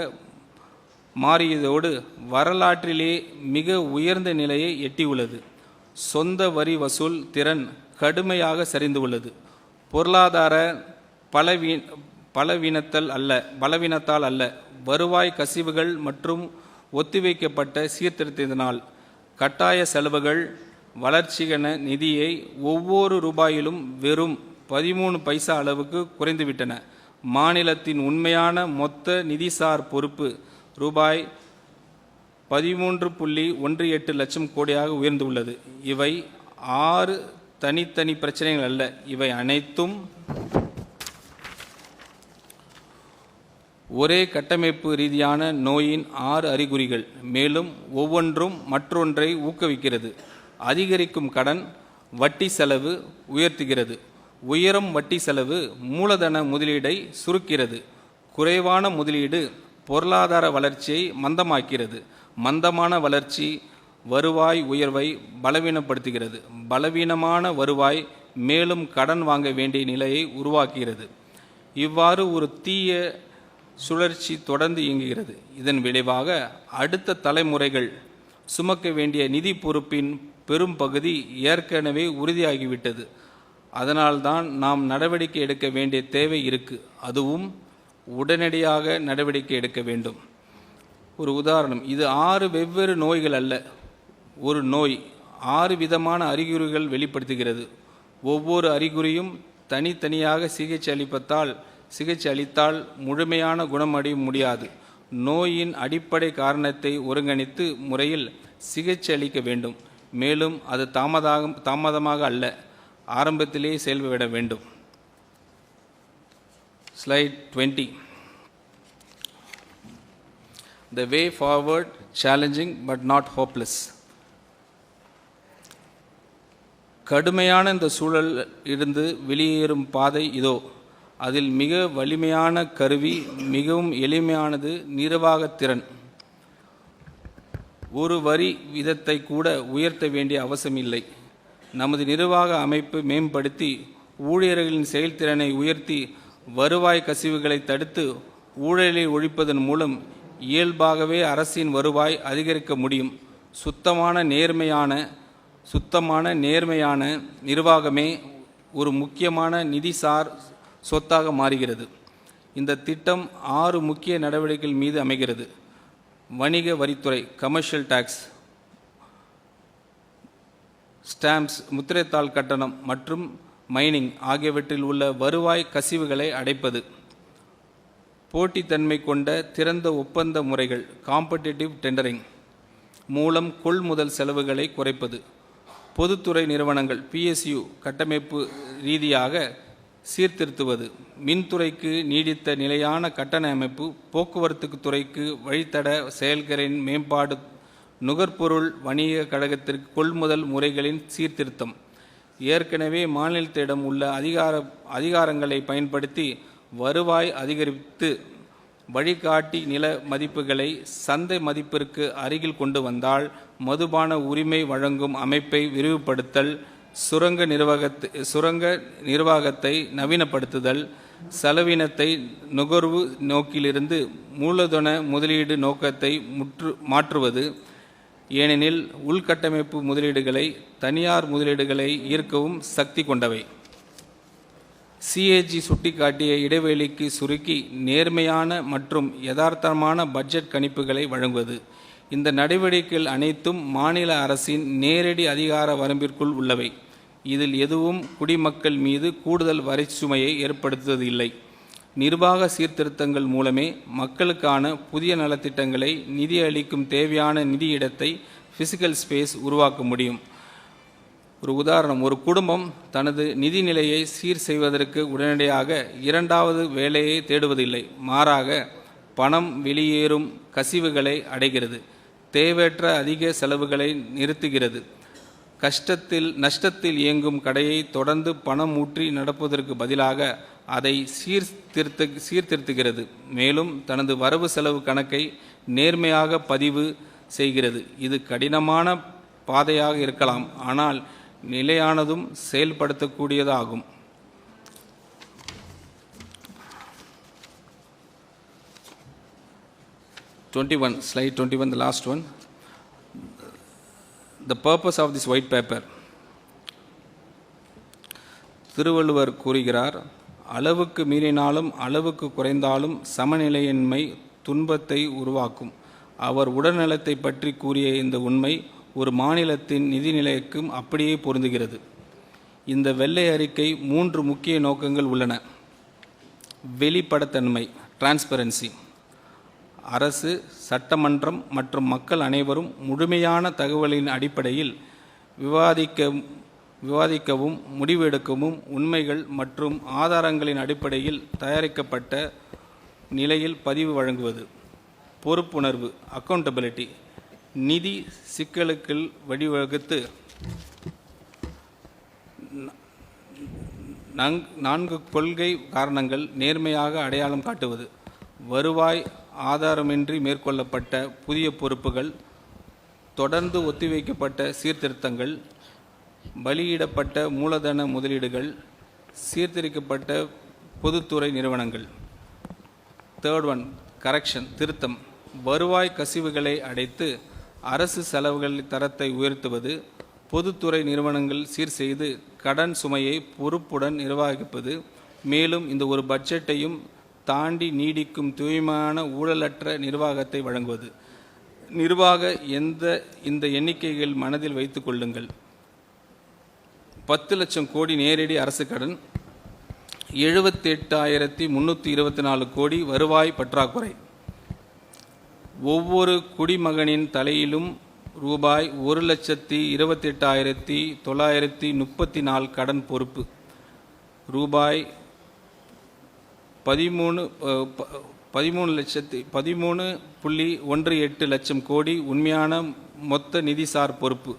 மாறியதோடு வரலாற்றிலே மிக உயர்ந்த நிலையை எட்டியுள்ளது. சொந்த வரி வசூல் திறன் கடுமையாக சரிந்துள்ளது. பொருளாதார பலவீனத்தால் அல்ல, வருவாய் கசிவுகள் மற்றும் ஒத்திவைக்கப்பட்ட சீர்திருத்தத்தினால் கட்டாய செலவுகள் வளர்ச்சிக்கான நிதியை ஒவ்வொரு ரூபாயிலும் வெறும் 13 பைசா அளவுக்கு குறைந்துவிட்டன. மாநிலத்தின் உண்மையான மொத்த நிதிசார் பொறுப்பு ரூபாய் 13.18 லட்சம் கோடியாக உயர்ந்துள்ளது. இவை 6 தனித்தனி பிரச்சனைகள் அல்ல, இவை அனைத்தும் ஒரே கட்டமைப்பு ரீதியான நோயின் 6 அறிகுறிகள். மேலும் ஒவ்வொன்றும் மற்றொன்றை ஊக்குவிக்கிறது. அதிகரிக்கும் கடன் வட்டி செலவு உயர்த்துகிறது. உயரும் வட்டி செலவு மூலதன முதலீடை சுருக்கிறது. குறைவான முதலீடு பொருளாதார வளர்ச்சியை மந்தமாக்கிறது. மந்தமான வளர்ச்சி வருவாய் உயர்வை பலவீனப்படுத்துகிறது. பலவீனமான வருவாய் மேலும் கடன் வாங்க வேண்டிய நிலையை உருவாக்குகிறது. இவ்வாறு ஒரு தீய சுழற்சி தொடர்ந்து இயங்குகிறது. இதன் விளைவாக அடுத்த தலைமுறைகள் சுமக்க வேண்டிய நிதி பொறுப்பின் பெரும் பகுதி ஏற்கனவே உறுதியாகிவிட்டது. அதனால்தான் நாம் நடவடிக்கை எடுக்க வேண்டிய தேவை இருக்கு. அதுவும் உடனடியாக நடவடிக்கை எடுக்க வேண்டும். ஒரு உதாரணம், இது 6 வெவ்வேறு நோய்கள் அல்ல, ஒரு நோய் 6 விதமான அறிகுறிகள் வெளிப்படுத்துகிறது. ஒவ்வொரு அறிகுறியும் தனித்தனியாக சிகிச்சை அளித்தால் முழுமையான குணமடைய முடியாது. நோயின் அடிப்படை காரணத்தை ஒருங்கிணைத்து முறையில் சிகிச்சை அளிக்க வேண்டும். மேலும் அது தாமதமாக அல்ல, ஆரம்பத்திலேயே செயல்பட வேண்டும். Slide 20. The way forward, challenging but not hopeless. கடுமையான இந்த சூழல் இருந்து வெளியேறும் பாதை இதோ. அதில் மிக வலிமையான கருவி, மிகவும் எளிமையானது நிர்வாகத்திறன். ஒரு வரி விதத்தை கூட உயர்த்த வேண்டிய அவசியம் இல்லை. நமது நிர்வாக அமைப்பு மேம்படுத்தி ஊழியர்களின் செயல்திறனை உயர்த்தி வருவாய் கசிவுகளை தடுத்து ஊழலை ஒழிப்பதன் மூலம் இயல்பாகவே அரசின் வருவாய் அதிகரிக்க முடியும். சுத்தமான நேர்மையான நிர்வாகமே ஒரு முக்கியமான நிதிசார் சொத்தாக மாறுகிறது. இந்த திட்டம் 6 முக்கிய நடவடிக்கைகள் மீது அமைகிறது. வணிக வரித்துறை, கமர்ஷியல் டாக்ஸ், ஸ்டாம்ப்ஸ், முத்திரைத்தாள் கட்டணம் மற்றும் மைனிங் ஆகியவற்றில் உள்ள வருவாய் கசிவுகளை அடைப்பது. போட்டித்தன்மை கொண்ட திறந்த ஒப்பந்த முறைகள், காம்படிட்டிவ் டெண்டரிங் மூலம் கொள்முதல் செலவுகளை குறைப்பது. பொதுத்துறை நிறுவனங்கள், PSU கட்டமைப்பு ரீதியாக சீர்திருத்துவது. மின்துறைக்கு நீடித்த நிலையான கட்டண அமைப்பு, போக்குவரத்து துறைக்கு வழித்தட செயல்களின் மேம்பாடு, நுகர்பொருள் வணிக கழகத்திற்கு கொள்முதல் முறைகளின் சீர்திருத்தம். ஏற்கனவே மாநிலத்திடம் உள்ள அதிகாரங்களை பயன்படுத்தி வருவாய் அதிகரித்து வழிகாட்டி நில மதிப்புகளை சந்தை மதிப்பிற்கு அருகில் கொண்டு வந்தால், மதுபான உரிமை வழங்கும் அமைப்பை விரிவுபடுத்தல், சுரங்க நிர்வாகத்தை நவீனப்படுத்துதல், செலவினத்தை நுகர்வு நோக்கிலிருந்து மூலதன முதலீடு நோக்கத்தை மாற்றுவது. ஏனெனில் உள்கட்டமைப்பு முதலீடுகளை தனியார் முதலீடுகளை ஈர்க்கவும் சக்தி கொண்டவை. CAG சுட்டிக்காட்டிய இடைவெளிக்கு சுருக்கி நேர்மையான மற்றும் யதார்த்தமான பட்ஜெட் கணிப்புகளை வழங்குவது. இந்த நடவடிக்கைகள் அனைத்தும் மாநில அரசின் நேரடி அதிகார வரம்பிற்குள் உள்ளவை. இதில் எதுவும் குடிமக்கள் மீது கூடுதல் வரிச்சுமையை ஏற்படுத்துவதில்லை. நிர்வாக சீர்திருத்தங்கள் மூலமே மக்களுக்கான புதிய நலத்திட்டங்களை நிதி அளிக்கும் தேவையான நிதி இடத்தை ஃபிசிக்கல் ஸ்பேஸ் உருவாக்க முடியும். ஒரு உதாரணம், ஒரு குடும்பம் தனது நிதி நிலையை சீர் செய்வதற்கு உடனடியாக இரண்டாவது வேலையை தேடுவதில்லை. மாறாக பணம் வெளியேறும் கசிவுகளை அடைகிறது, தேவையற்ற அதிக செலவுகளை நிறுத்துகிறது. நஷ்டத்தில் இயங்கும் கடையை தொடர்ந்து பணம் ஊற்றி நடப்பதற்கு பதிலாக அதை சீர்திருத்துகிறது. மேலும் தனது வரவு செலவு கணக்கை நேர்மையாக பதிவு செய்கிறது. இது கடினமான பாதையாக இருக்கலாம், ஆனால் நிலையானதும் செயல்படுத்தக்கூடியதாகும். Slide 21, the last one. The purpose of this white paper. Thiruvalluvar கூறுகிறார், அளவுக்கு மீறினாலும் அளவுக்கு குறைந்தாலும் சமநிலையின்மை துன்பத்தை உருவாக்கும். அவர் உடல்நலத்தை பற்றி கூறிய இந்த உண்மை ஒரு மாநிலத்தின் நிதிநிலைக்கும் அப்படியே பொருந்துகிறது. இந்த வெள்ளை அறிக்கை 3 முக்கிய நோக்கங்கள் உள்ளன. வெளிப்படைத்தன்மை, டிரான்ஸ்பரன்சி. அரசு, சட்டமன்றம் மற்றும் மக்கள் அனைவரும் முழுமையான தகவலின் அடிப்படையில் விவாதிக்கவும் முடிவெடுக்கவும் உண்மைகள் மற்றும் ஆதாரங்களின் அடிப்படையில் தயாரிக்கப்பட்ட நிலையில் பதிவு வழங்குவது. பொறுப்புணர்வு, அக்கௌண்டபிலிட்டி. நிதி சிக்கலுக்கு வழிவகுத்து 4 கொள்கை காரணங்கள் நேர்மையாக அடையாளம் காட்டுவது. வருவாய் ஆதாரமின்றி மேற்கொள்ளப்பட்ட புதிய பொறுப்புகள், தொடர்ந்து ஒத்திவைக்கப்பட்ட சீர்திருத்தங்கள், பலியிடப்பட்ட மூலதன முதலீடுகள், சீர்திருத்தப்பட்ட பொதுத்துறை நிறுவனங்கள். 3rd கரெக்ஷன், திருத்தம். வருவாய் கசிவுகளை அடைத்து அரசு செலவுகளின் தரத்தை உயர்த்துவது, பொதுத்துறை நிறுவனங்கள் சீர் செய்து கடன் சுமையை பொறுப்புடன் நிர்வகிப்பது. மேலும் இந்த ஒரு பட்ஜெட்டையும் தாண்டி நீடிக்கும் தூய்மையான ஊழலற்ற நிர்வாகத்தை வழங்குவது. இந்த எண்ணிக்கைகள் மனதில் வைத்துக் கொள்ளுங்கள். 10 லட்சம் கோடி நேரடி அரசு கடன், 78,324 கோடி வருவாய் பற்றாக்குறை. ஒவ்வொரு குடிமகனின் தலையிலும் ரூபாய் 1,28,934 கடன் பொறுப்பு. ரூபாய் 13.18 லட்சம் கோடி உண்மையான மொத்த நிதிசார் பொறுப்பு.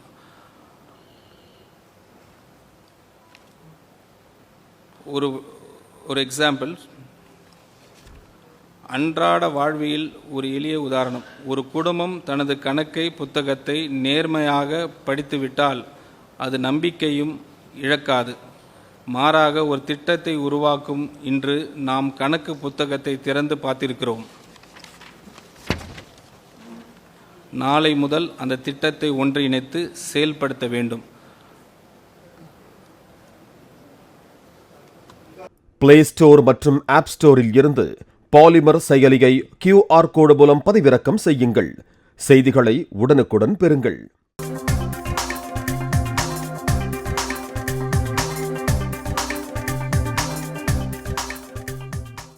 ஒரு எக்ஸாம்பிள், அன்றாட வாழ்வியல் ஒரு எளிய உதாரணம். ஒரு குடும்பம் தனது கணக்கை புத்தகத்தை நேர்மையாக படித்துவிட்டால் அது நம்பிக்கையும் இழக்காது. மாறாக ஒரு திட்டத்தை உருவாக்கும் இன்று நாம் கணக்கு புத்தகத்தை திறந்து பார்த்திருக்கிறோம். நாளை முதல் அந்த திட்டத்தை ஒன்றிணைத்து செயல்படுத்த வேண்டும். பிளே ஸ்டோர் மற்றும் ஆப் ஸ்டோரில் இருந்து பாலிமர் செயலியை QR கோடு மூலம் பதிவிறக்கம் செய்யுங்கள். செய்திகளை உடனுக்குடன் பெறுங்கள்.